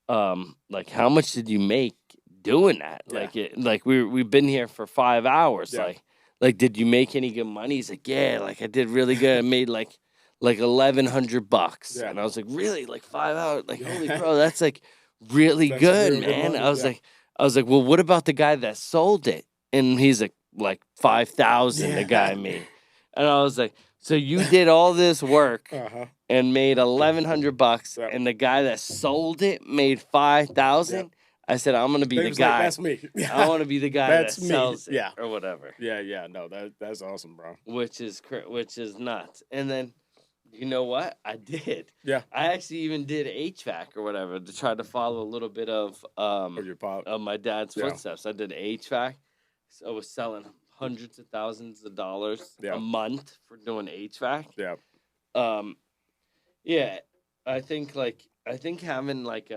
like, how much did you make doing that? Yeah. Like, we've been here for 5 hours. Yeah. like, did you make any good money? He's like, yeah, like I did really good. I made like $1,100. Yeah. And I was like, really? Like 5 hours? Like, holy bro, that's like really That's good, real good man. money, I was yeah. like, well, what about the guy that sold it? And he's like 5,000 the Yeah. guy made. And I was like, so you did all this work Uh-huh. and made $1,100, Yep. and the guy that sold it made 5,000. Yep. I said, I'm gonna be They the was like, guy. that's me. I want to be the guy That's that me. sells it, Yeah. or whatever. Yeah. No, that's awesome, bro. Which is nuts. And then, you know what? I did. Yeah. I actually even did HVAC or whatever to try to follow a little bit of Or your pop. my dad's Yeah. footsteps. I did HVAC. So I was selling hundreds of thousands of dollars Yeah. a month for doing HVAC. Yeah. Yeah, I think having like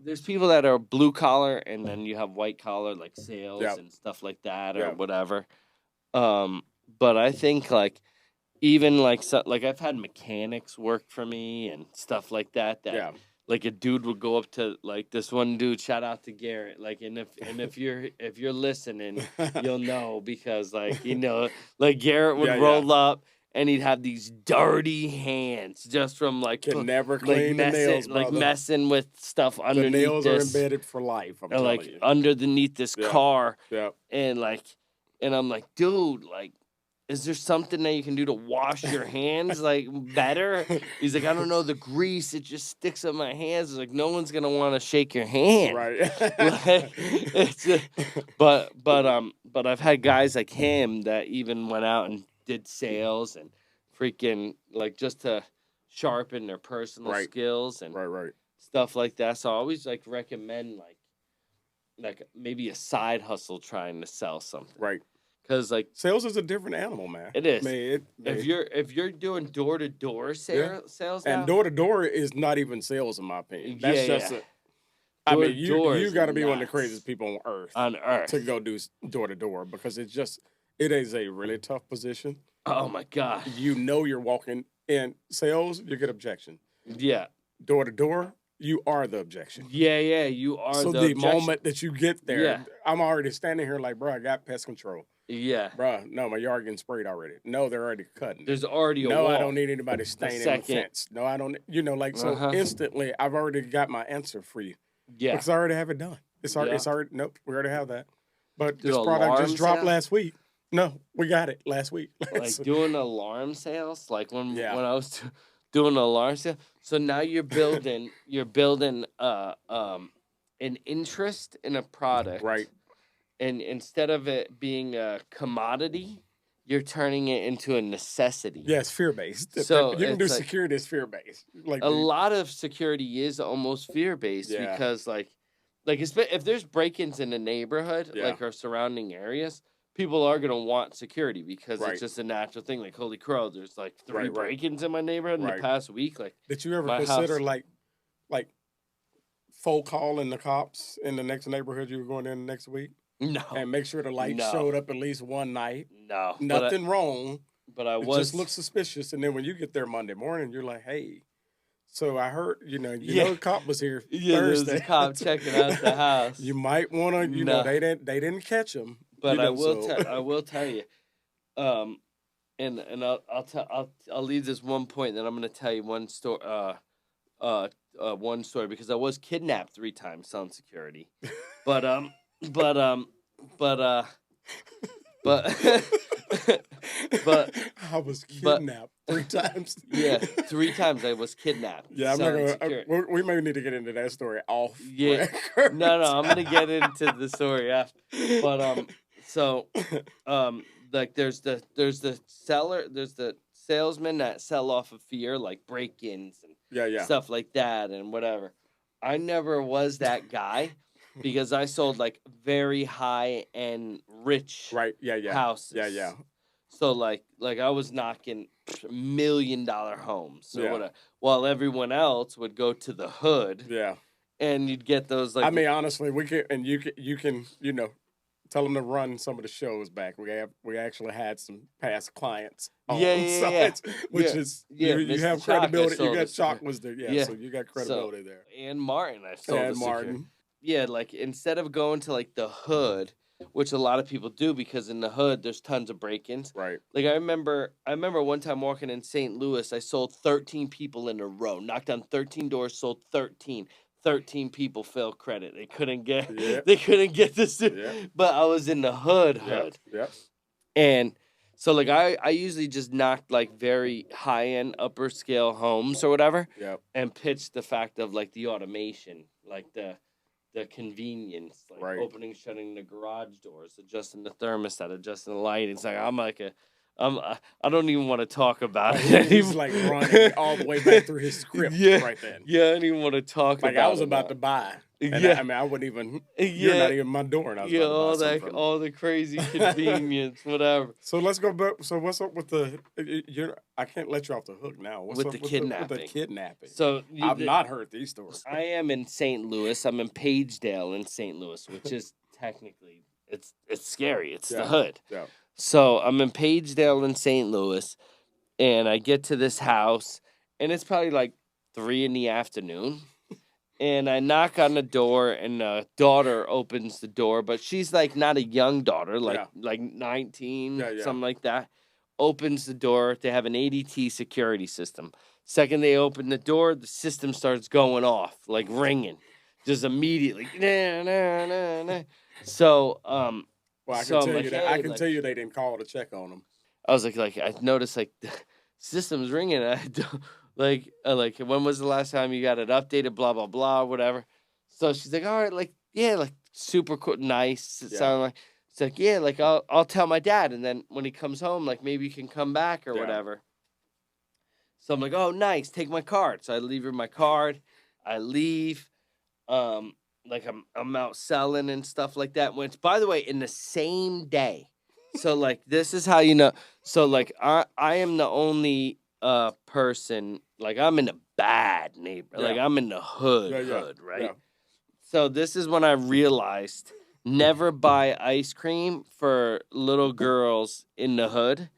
there's people that are blue collar, and then you have white collar like sales Yeah. and stuff like that or Yeah. whatever. But I think like even like I've had mechanics work for me and stuff like that. Yeah. Like a dude would go up to like this one dude. Shout out to Garrett. Like, and if you're listening, you'll know, because like like Garrett would Yeah, yeah. roll up and he'd have these dirty hands just from like Can never like clean the nails, brother. messing with stuff The underneath nails this, are embedded for life. I'm or telling like you. underneath this Yeah. car, Yeah. and I'm like, dude, like, is there something that you can do to wash your hands like better? He's like, I don't know, the grease, it just sticks on my hands. It's like, no one's gonna want to shake your hand. Right. Like, but I've had guys like him that even went out and did sales and freaking like just to sharpen their personal Right. skills and right. stuff like that. So I always like recommend like maybe a side hustle trying to sell something. Right. Because like Sales is a different animal, man. It is. I mean, if you're doing door to door sales now, and door to door is not even sales, in my opinion. That's Yeah, just yeah. I Door mean, to door you is got to be one of the nuts. craziest people on earth. to go do door to door, because it is a really tough position. Oh my god. You know you're walking in sales, you get objection. Yeah. Door to door, you are the objection. Yeah. You are So the the objection. moment that you get there, Yeah. I'm already standing here like, bro, I got pest control. Yeah. Bro, no, my yard getting sprayed already. No, they're already cutting. There's already a No, wall. I don't need anybody staying in the second. fence. No, I don't. So Uh-huh. instantly, I've already got my answer for you. Yeah. Because I already have it done. It's already. Yeah. It's already. Nope, we already have that. But Do this product alarm just dropped sale? last week. No, we got it last week. Like doing alarm sales, like when Yeah. I was doing alarm sale. So now you're building an interest in a product, Right. And instead of it being a commodity, you're turning it into a necessity. Yes, fear based. So you can do it's like- security as fear based. Like A lot of security is almost fear based Yeah. because like if there's break-ins in the neighborhood, Yeah. like our surrounding areas, people are gonna want security because Right. it's just a natural thing. Like, holy crow, there's like 3 Right. break-ins in my neighborhood in Right. the past week. Like, Did you ever my consider house- like full calling the cops in the next neighborhood you were going in next week, no, and make sure the lights No. showed up at least one night? no, Nothing wrong. But I It was just looks suspicious, and then when you get there Monday morning, you're like, "Hey, so I heard, Yeah. the cop was here yeah, there was Thursday. a cop checking out the house. You might want to, No. they didn't catch him, But I will so- I will tell you, and I'll leave this one point. Then I'm going to tell you one story. One story, because I was kidnapped 3 times selling security, but but I was but- kidnapped 3 times. yeah, 3 times I was kidnapped. Yeah, I'm not selling gonna. security. We may need to get into that story off. Yeah. record. No, I'm gonna get into the story after. But like there's the salesmen that sell off of fear, like break-ins and yeah. stuff like that and whatever. I never was that guy because I sold like very high end rich Right. Yeah. houses. Yeah. So like I was knocking $1 million homes. So Yeah. while everyone else would go to the hood Yeah. and you'd get those like I mean, honestly, we can, and you can, tell them to run some of the shows back. We actually had some past clients on Yeah. sites, which Yeah. is Yeah, you Mr. have Chalk, I credibility. sold You got us. Chalk was there, Yeah. so you got credibility there. and Martin I sold And the security. Martin, Yeah, like instead of going to like the hood which a lot of people do because in the hood there's tons of break-ins. Right. Like I remember one time walking in St. Louis, I sold 13 people in a row, knocked on 13 doors, sold 13. 13 people failed credit. They couldn't get they couldn't get this. But I was in the hood. Yeah. And so like I usually just knocked like very high end upper scale homes or whatever. Yep. And pitched the fact of like the automation, like the convenience, like opening, shutting the garage doors, adjusting the thermostat, adjusting the lighting. It's like I don't even want to talk about it. He's like running all the way back through his script right then. Yeah, I don't even want to talk about it. Like I was about to buy. And I wouldn't even. You're not even my door. And I was about to buy all the crazy convenience, whatever. So let's go back. So what's up with the? I can't let you off the hook now. What's with up the with kidnapping? With the kidnapping. So I've not heard these stories. I am in St. Louis. I'm in Pagedale in St. Louis, which is technically it's scary. It's the hood. Yeah. So I'm in Pagedale in St. Louis, and I get to this house, and it's probably like 3 p.m. And I knock on the door, and the daughter opens the door, but she's like not a young daughter, like 19, something like that. Opens the door. They have an ADT security system. Second they open the door, the system starts going off, like ringing, just immediately. So, well, I can tell you that. I can tell you they didn't call to check on them. I was like I noticed like the system's ringing. I don't. Like, when was the last time you got it updated? Blah, blah, blah, whatever. So she's like, all right, like, yeah, like, super cool, nice. It sounded like, it's like, yeah, like, I'll tell my dad. And then when he comes home, like, maybe you can come back or whatever. So I'm like, oh, nice, take my card. So I leave her my card. I leave. Like, I'm out selling and stuff like that. When it's, by the way, in the same day. So, like, this is how you know. So, like, I am the only person, like I'm in a bad neighborhood, like I'm in the hood, right? Yeah. So this is when I realized never buy ice cream for little girls in the hood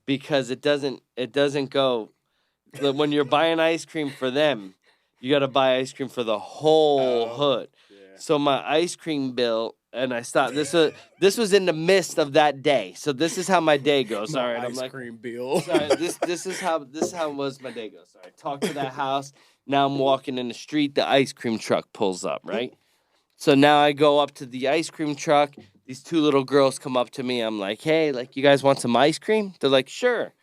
because it doesn't go. When you're buying ice cream for them, you got to buy ice cream for the whole hood. Yeah. So my ice cream bill. And I stopped. This was in the midst of that day. So this is how my day goes. All right, I'm like, ice cream bill. Sorry, this is how was my day goes. Sorry, talk to that house. Now I'm walking in the street. The ice cream truck pulls up. Right. So now I go up to the ice cream truck. These 2 little girls come up to me. I'm like, hey, like you guys want some ice cream? They're like, sure.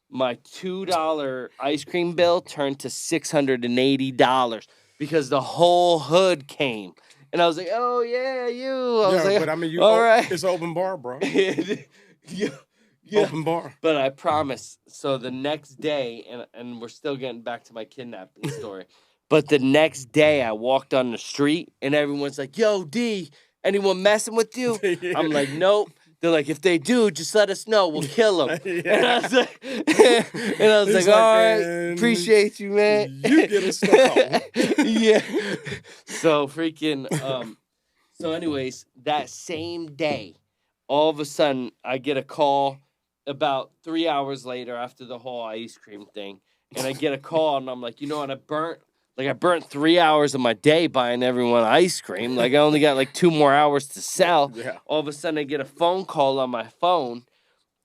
My $2 ice cream bill turned to $680 because the whole hood came. And I was like, oh, yeah, you. I was like, but I mean, all right. It's open bar, bro. yeah. Open bar. But I promise. So the next day, and we're still getting back to my kidnapping story. But the next day, I walked on the street, and everyone's like, yo, D, anyone messing with you? I'm like, nope. They're like, if they do, just let us know. We'll kill them. And I was like, all right, appreciate you, man. You get a star. Yeah. So freaking, so anyways, that same day, all of a sudden, I get a call about 3 hours later after the whole ice cream thing. And I get a call, and I'm like, you know what, I burnt 3 hours of my day buying everyone ice cream. Like, I only got like 2 more hours to sell. Yeah. All of a sudden, I get a phone call on my phone,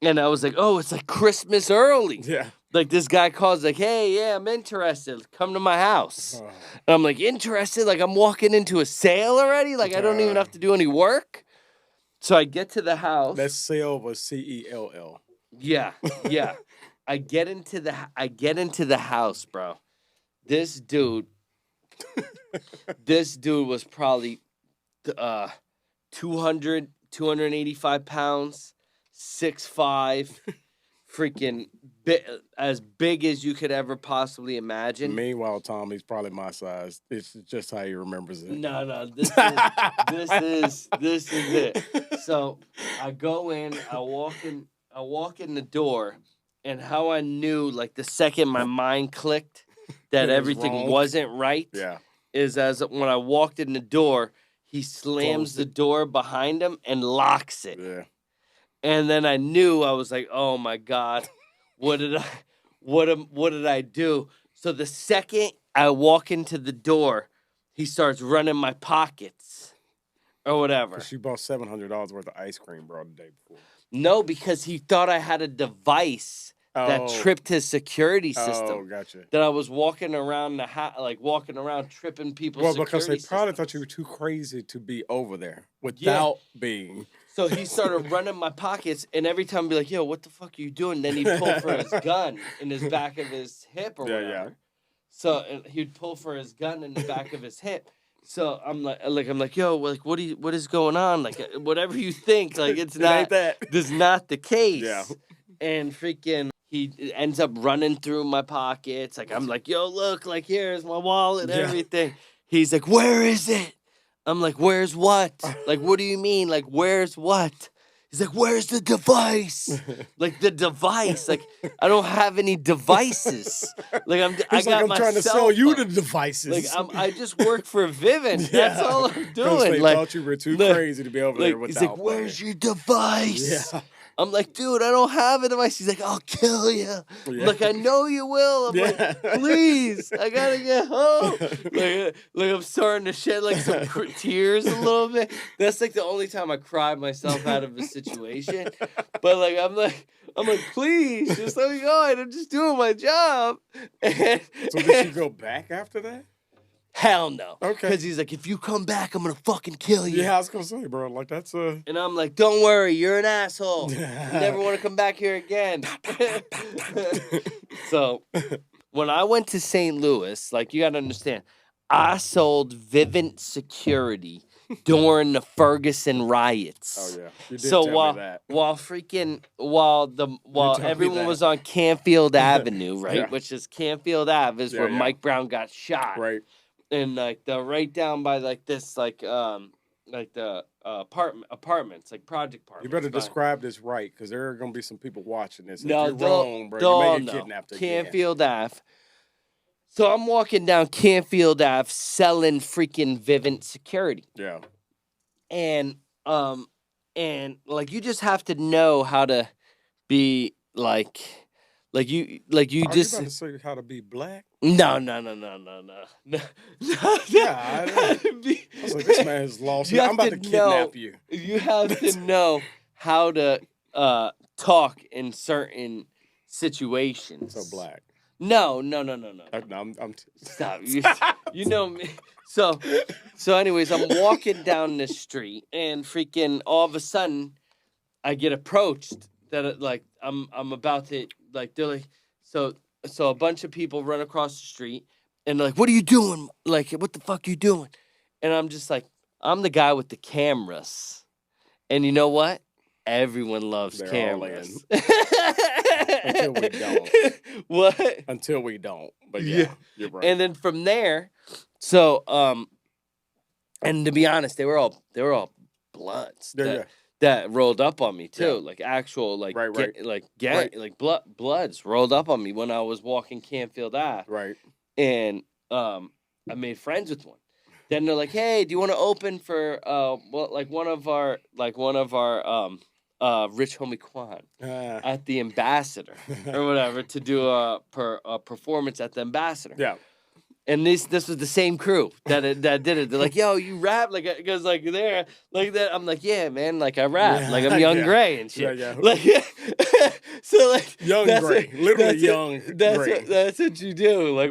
and I was like, oh, it's like Christmas early. Yeah. Like, this guy calls, like, hey, yeah, I'm interested. Come to my house. And I'm like, interested? Like, I'm walking into a sale already? Like, I don't even have to do any work? So I get to the house. That sale was CELL. Yeah. I get into the house, bro. This dude was probably 285 pounds, 6'5", freaking as big as you could ever possibly imagine. Meanwhile, Tommy's probably my size. It's just how he remembers it. No, this is it. So I go in, I walk in the door, and how I knew, like the second my mind clicked that everything wasn't right, is as when I walked in the door, he slams the door behind him and locks it. Yeah. And then I knew, I was like, oh my God, what did I do? So the second I walk into the door, he starts running my pockets. or whatever. She bought $700 worth of ice cream, bro, the day before. No, because he thought I had a device that tripped his security system. Oh, gotcha. That I was walking around walking around tripping people's security because they probably systems. thought you were too crazy to be over there without being. So he started running my pockets, and every time I'd be like, yo, what the fuck are you doing? Then he'd pull for his gun in his back of his hip or whatever. Yeah. So and he'd pull for his gun in the back of his hip. So I'm like, yo, like, what is going on? Like, whatever you think, like, it's not ain't that. This is not the case. Yeah. And freaking, he ends up running through my pockets. Like, I'm like, yo, look, like, here's my wallet, and everything. He's like, where is it? I'm like, where's what? Like, what do you mean? Like, where's what? He's like, where's the device? Like, the device. Like, I don't have any devices. Like, I'm trying to sell you the devices. Like, I just work for Vivint. That's all I'm doing. They like, thought you were too crazy to be over there without. He's like, where's your device? Yeah. I'm like, dude, I don't have a device. He's like, I'll kill you. Yeah. Like, I know you will. I'm like, please, I gotta get home. Like I'm starting to shed like some tears a little bit. That's like the only time I cried myself out of a situation. But like, I'm like, please, just let me go. I'm just doing my job. And, so did you go back after that? Hell no. Okay. Because he's like, if you come back, I'm going to fucking kill you. Yeah, I was going to say, bro, like that's a... And I'm like, don't worry, you're an asshole. You never want to come back here again. So when I went to St. Louis, like, you got to understand, I sold Vivint security during the Ferguson riots. Oh, yeah. You did so tell me that. while everyone was on Canfield Avenue, right? Yeah. Which is Canfield Ave is where Mike Brown got shot. Right. And like right down by like this like the apartments, like project apartments. You better describe this right, because there are gonna be some people watching this. No, if you're wrong, bro, you may get kidnapped again. Canfield Ave. So I'm walking down Canfield Ave selling freaking Vivint security. Yeah. And like you just have to know how to be like you Are just you about to say how to be black? No. Yeah, I was like, this man is lost. I'm about to kidnap you. You have to know how to talk in certain situations. So black. No. I'm Stop. You know me. So anyways, I'm walking down the street and freaking all of a sudden I get approached that like I'm about to like they're like so a bunch of people run across the street and they're like, what are you doing? Like, what the fuck are you doing? And I'm just like, I'm the guy with the cameras. And you know what? Everyone loves cameras. Until we don't. What? Until we don't. But yeah, you're right. And then from there, so and to be honest, they were all bloods that rolled up on me too, like actual like bloods rolled up on me when I was walking Canfield Ave. Right. And I made friends with one. Then they're like, "Hey, do you want to open for one of our Rich Homie Quan at the Ambassador or whatever to do a performance at the Ambassador?" Yeah. And this was the same crew that did it. They're like, "Yo, you rap?" Like, because like there, like that. I'm like, "Yeah, man. Like I rap. Like I'm Young Grey and shit." Yeah. Like, so like Young Grey, literally Young Grey. That's what you do. Like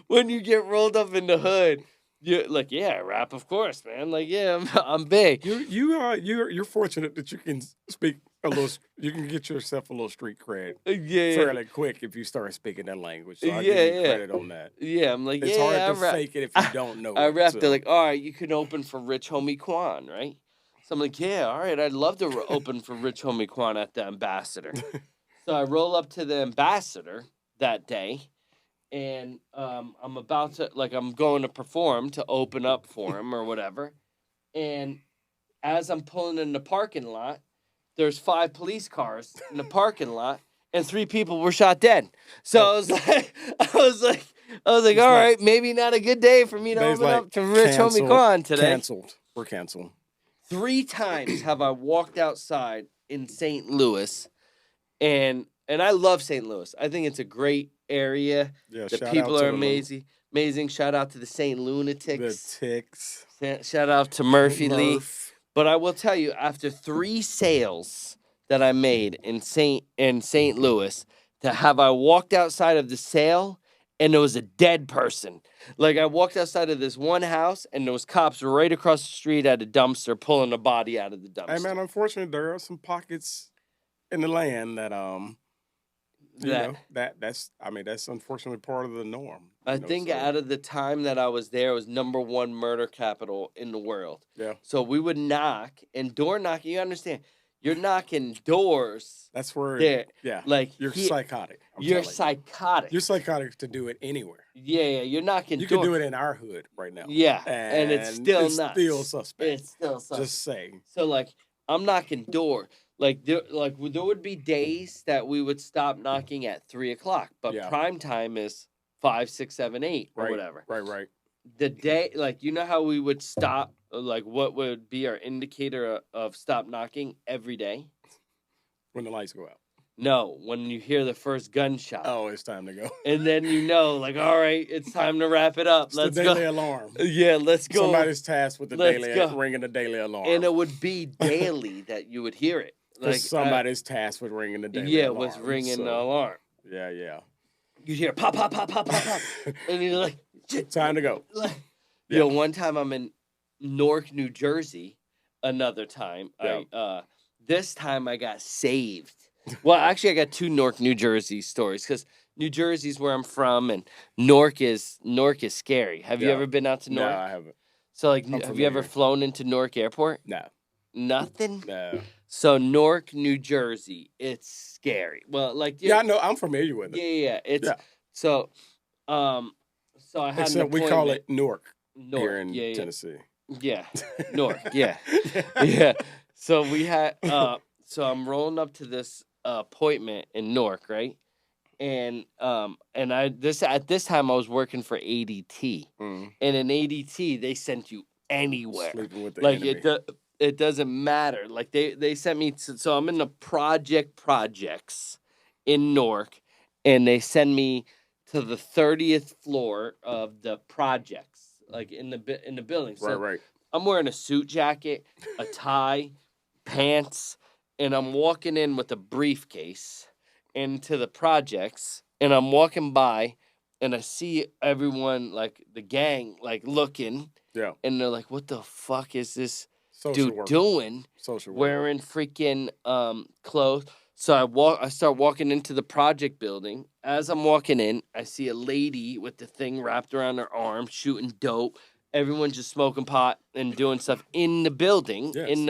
when you get rolled up in the hood. You're like, yeah, I rap, of course, man. Like, yeah, I'm big. You're fortunate that you can speak a little. You can get yourself a little street cred, fairly quick if you start speaking that language. So I give you credit on that. Yeah, I'm like, it's hard to fake it if you don't know. I rap. So. They're like, all right, you can open for Rich Homie Quan, right? So I'm like, yeah, all right, I'd love to open for Rich Homie Quan at the Ambassador. So I roll up to the Ambassador that day. And I'm about to, like, I'm going to perform to open up for him or whatever. And as I'm pulling in the parking lot, there's 5 police cars in the parking lot, and 3 people were shot dead. So I was like, all right, maybe not a good day for me to open up to Rich Homie Quan today. We're canceled. 3 times have I walked outside in St. Louis, and I love St. Louis. I think it's a great area. Yeah, the people are amazing. Amazing. Shout out to the St. The Lunatics. Ticks. Shout out to Murphy Lee. Murph. But I will tell you, after 3 sales that I made in St. Louis, I walked outside of the sale and there was a dead person. Like, I walked outside of this one house and there was cops right across the street at a dumpster pulling a body out of the dumpster. Hey man, unfortunately, there are some pockets in the land that that's unfortunately part of the norm. I think out of the time that I was there, it was #1 murder capital in the world. Yeah. So we would knock, and door knocking, you understand, you're knocking doors. That's where, there. Like, you're psychotic. You're psychotic. You're psychotic to do it anywhere. Yeah, you're knocking You doors. can do it in our hood right now. Yeah, and it's still it's nuts. still suspect. It's still suspect. Just saying. So, like, I'm knocking door. Like there would be days that we would stop knocking at 3 o'clock, but prime time is 5, 6, 7, 8 or whatever. Right. The day, like, you know how we would stop, like, what would be our indicator of stop knocking every day? When the lights go out. No, when you hear the first gunshot. Oh, it's time to go. And then you know, like, all right, it's time to wrap it up. It's the daily alarm. Yeah, let's go. Somebody's tasked with ringing the daily alarm. And it would be daily that you would hear it. Like somebody's tasked with ringing the daily alarm. Yeah, with ringing the alarm. Yeah. You hear pop, pop, pop, pop, pop, pop. And you're like, shit. Time to go. Yo, one time I'm in Newark, New Jersey. Another time. This time I got saved. Well, actually, I got 2 Newark, New Jersey stories because New Jersey's where I'm from, and Newark is scary. Have you ever been out to Newark? No, I haven't. So, like, have you ever flown into Newark Airport? No. Nothing? No. So, Newark, New Jersey, it's scary. Well, like... Yeah, I know. I'm familiar with it. Yeah. It's... So, so I had Except we call it Newark here in Tennessee. Yeah. Newark, yeah. Yeah. So we had... So I'm rolling up to this appointment in Newark, right? And at this time I was working for ADT, and in ADT they sent you anywhere. Sleeping with the like enemy. It doesn't matter. Like they sent me so I'm in the projects in Newark, and they send me to the 30th floor of the projects, like in the building. So right. I'm wearing a suit jacket, a tie, pants. And I'm walking in with a briefcase into the projects, and I'm walking by, and I see everyone, like, the gang, like, looking. Yeah. And they're like, what the fuck is this Social dude work. doing? Social work. Wearing freaking clothes. So I start walking into the project building. As I'm walking in, I see a lady with the thing wrapped around her arm, shooting dope. Everyone's just smoking pot and doing stuff in the building, in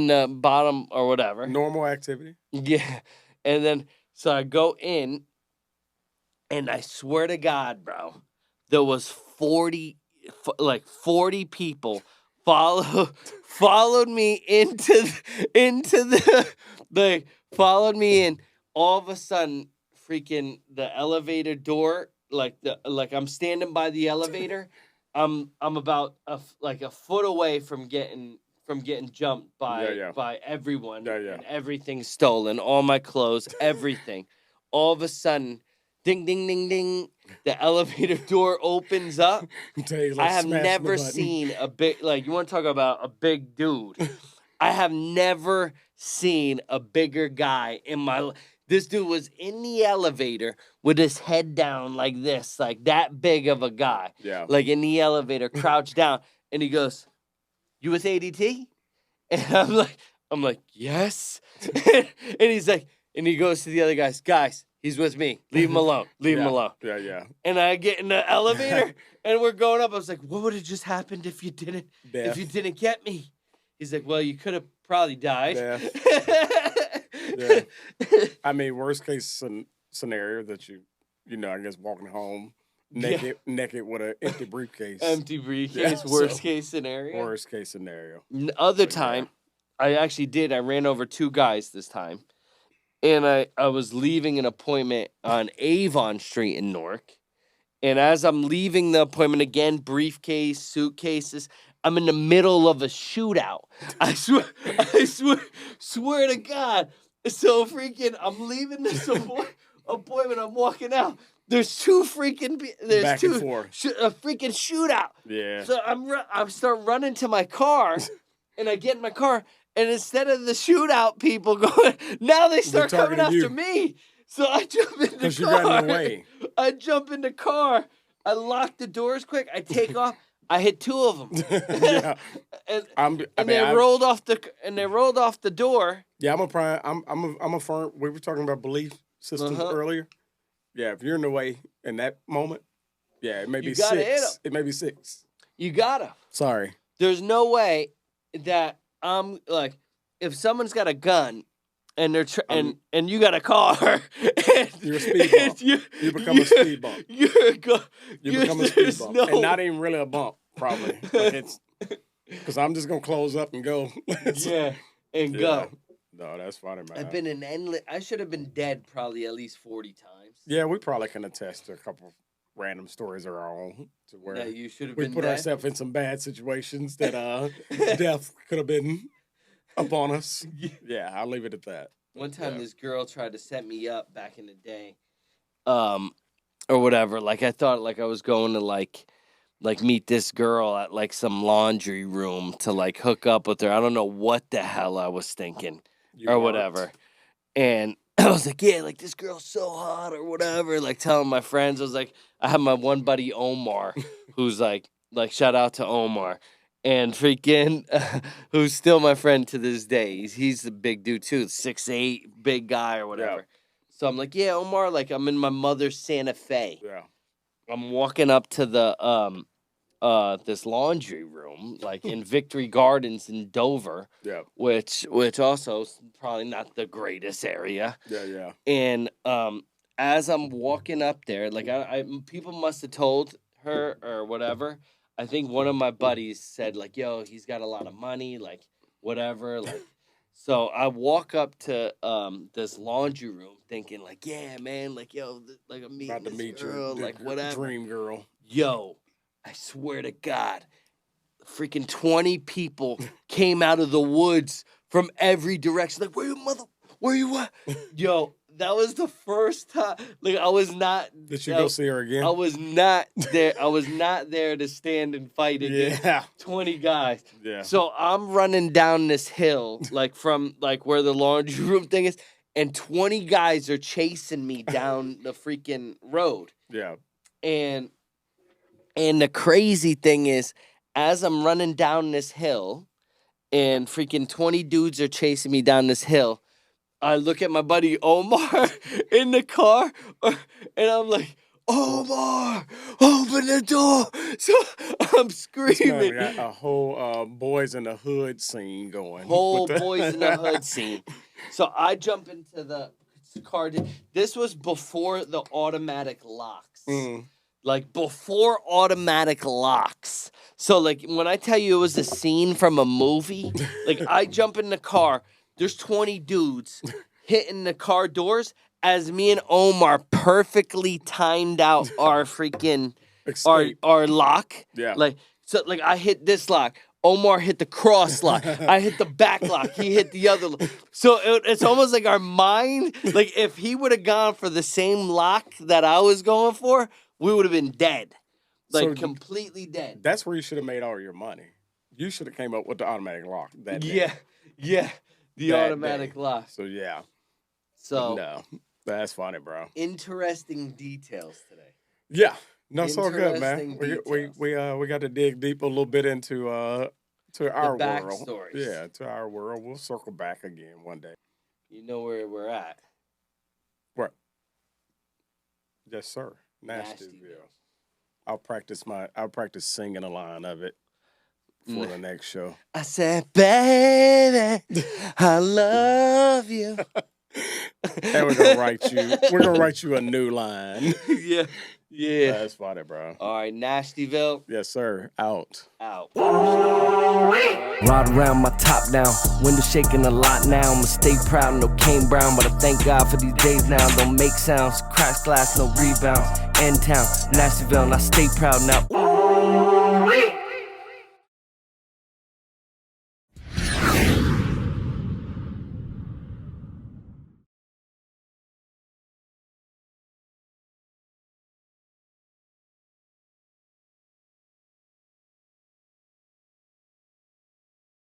the bottom or whatever. Normal activity. Yeah. And then, so I go in, and I swear to God, bro, there was 40 people followed me into the followed me in. All of a sudden, freaking the elevator door, like I'm standing by the elevator. I'm about a foot away from getting jumped by everyone and everything stolen, all my clothes, everything. All of a sudden, ding, ding, ding, ding, the elevator door opens up. I have never seen a big, like, you want to talk about a big dude. I have never seen a bigger guy in my life. This dude was in the elevator with his head down like this, like that big of a guy. Yeah. Like in the elevator, crouched down, and he goes, "You with ADT?" And I'm like, yes. And he's like, and he goes to the other guys, he's with me. Leave him alone. Leave him alone. Yeah. And I get in the elevator, and we're going up. I was like, what would have just happened if you didn't get me? He's like, well, you could have probably died. Yeah. I mean, worst case scenario that you I guess walking home naked with an empty briefcase. Empty briefcase. Worst case scenario. Worst case scenario. Other time, I ran over 2 guys this time. And I was leaving an appointment on Avon Street in Newark. And as I'm leaving the appointment again, briefcase, suitcases, I'm in the middle of a shootout. I swear to God. So freaking, I'm leaving this appointment. I'm walking out. There's two freaking there's Back two and forth. a freaking shootout. Yeah. So I start running to my car, and I get in my car, and instead of the shootout people going, now they start coming targeting after you. me. So I jump in the car. Because you got in the way. I jump in the car. I lock the doors quick. I take off. I hit two of them. Yeah. and they rolled off the door. Yeah, I'm a firm. We were talking about belief systems earlier. Yeah, if you're in the way in that moment, yeah, it may be gotta hit 'em. six. It may be 6. You gotta. Sorry. There's no way that I'm like, if someone's got a gun and they're and you got a car, and You're a speed bump. You become a speed bump. You become a speed bump, and not even really a bump, probably. Like it's because I'm just gonna close up and go. Yeah, and go. No, that's funny, man. I've been in endless. I should have been dead probably at least 40 times. Yeah, we probably can attest to a couple random stories of our own to where That you should have we been put dead. ourselves in some bad situations that death could have been upon us. Yeah, I'll leave it at that. One time, this girl tried to set me up back in the day, or whatever. Like I thought, like I was going to like meet this girl at like some laundry room to like hook up with her. I don't know what the hell I was thinking or whatever. And I was like, yeah, like this girl's so hot or whatever. Like telling my friends, I was like, I have my one buddy Omar, who's like shout out to Omar. And freaking, who's still my friend to this day. He's a big dude too, 6'8", big guy or whatever. Yeah. So I'm like, yeah, Omar, like I'm in my mother's Santa Fe. Yeah. I'm walking up to the this laundry room, like in Victory Gardens in Dover. Yeah. Which also is probably not the greatest area. Yeah, yeah. And as I'm walking up there, like I people must have told her or whatever. I think one of my buddies said, like, yo, he's got a lot of money, like, whatever. Like, so I walk up to this laundry room thinking, like, yeah, man, like, yo, like, I'm meeting About to this meet girl, your like, whatever. dream girl. Yo, I swear to God, freaking 20 people came out of the woods from every direction. Like, where you at? Yo. That was the first time. Like I was not. Did you go see her again? I was not there. I was not there to stand and fight against 20 guys. Yeah. So I'm running down this hill, like from like where the laundry room thing is, and 20 guys are chasing me down the freaking road. Yeah. And the crazy thing is, as I'm running down this hill, and freaking 20 dudes are chasing me down this hill. I look at my buddy Omar in the car, and I'm like, Omar, open the door. So I'm screaming. We got a whole Boys in the Hood scene going. Whole Boys in the Hood scene. So I jump into the car. This was before the automatic locks. Like before automatic locks. So like when I tell you it was a scene from a movie, like I jump in the car. There's 20 dudes hitting the car doors as me and Omar perfectly timed out our freaking our lock. Yeah. Like so like I hit this lock. Omar hit the cross lock. I hit the back lock. He hit the other lock. So it's almost like our mind, like if he would have gone for the same lock that I was going for, we would have been dead. Like So completely dead. That's where you should have made all your money. You should have came up with the automatic lock that day. Yeah. The That automatic day. lock. So yeah. So No. That's funny, bro. interesting details today. Yeah. No, it's all good, man. Interesting We got to dig deep a little bit into to our world. backstories. Yeah, to our world. We'll circle back again one day. You know where we're at. What? Yes, sir. Nashtyville. I'll practice singing a line of it for the next show. I said, baby, I love you. And we're gonna write you a new line. Yeah. That's funny, bro. All right, Nashtyville, Yes, sir. Out. out. Ride around my top down, window shaking a lot now. I'ma stay proud, no Kane Brown, but I thank God for these days now. Don't make sounds, crash glass, no rebounds. End town, Nashtyville, and I stay proud now.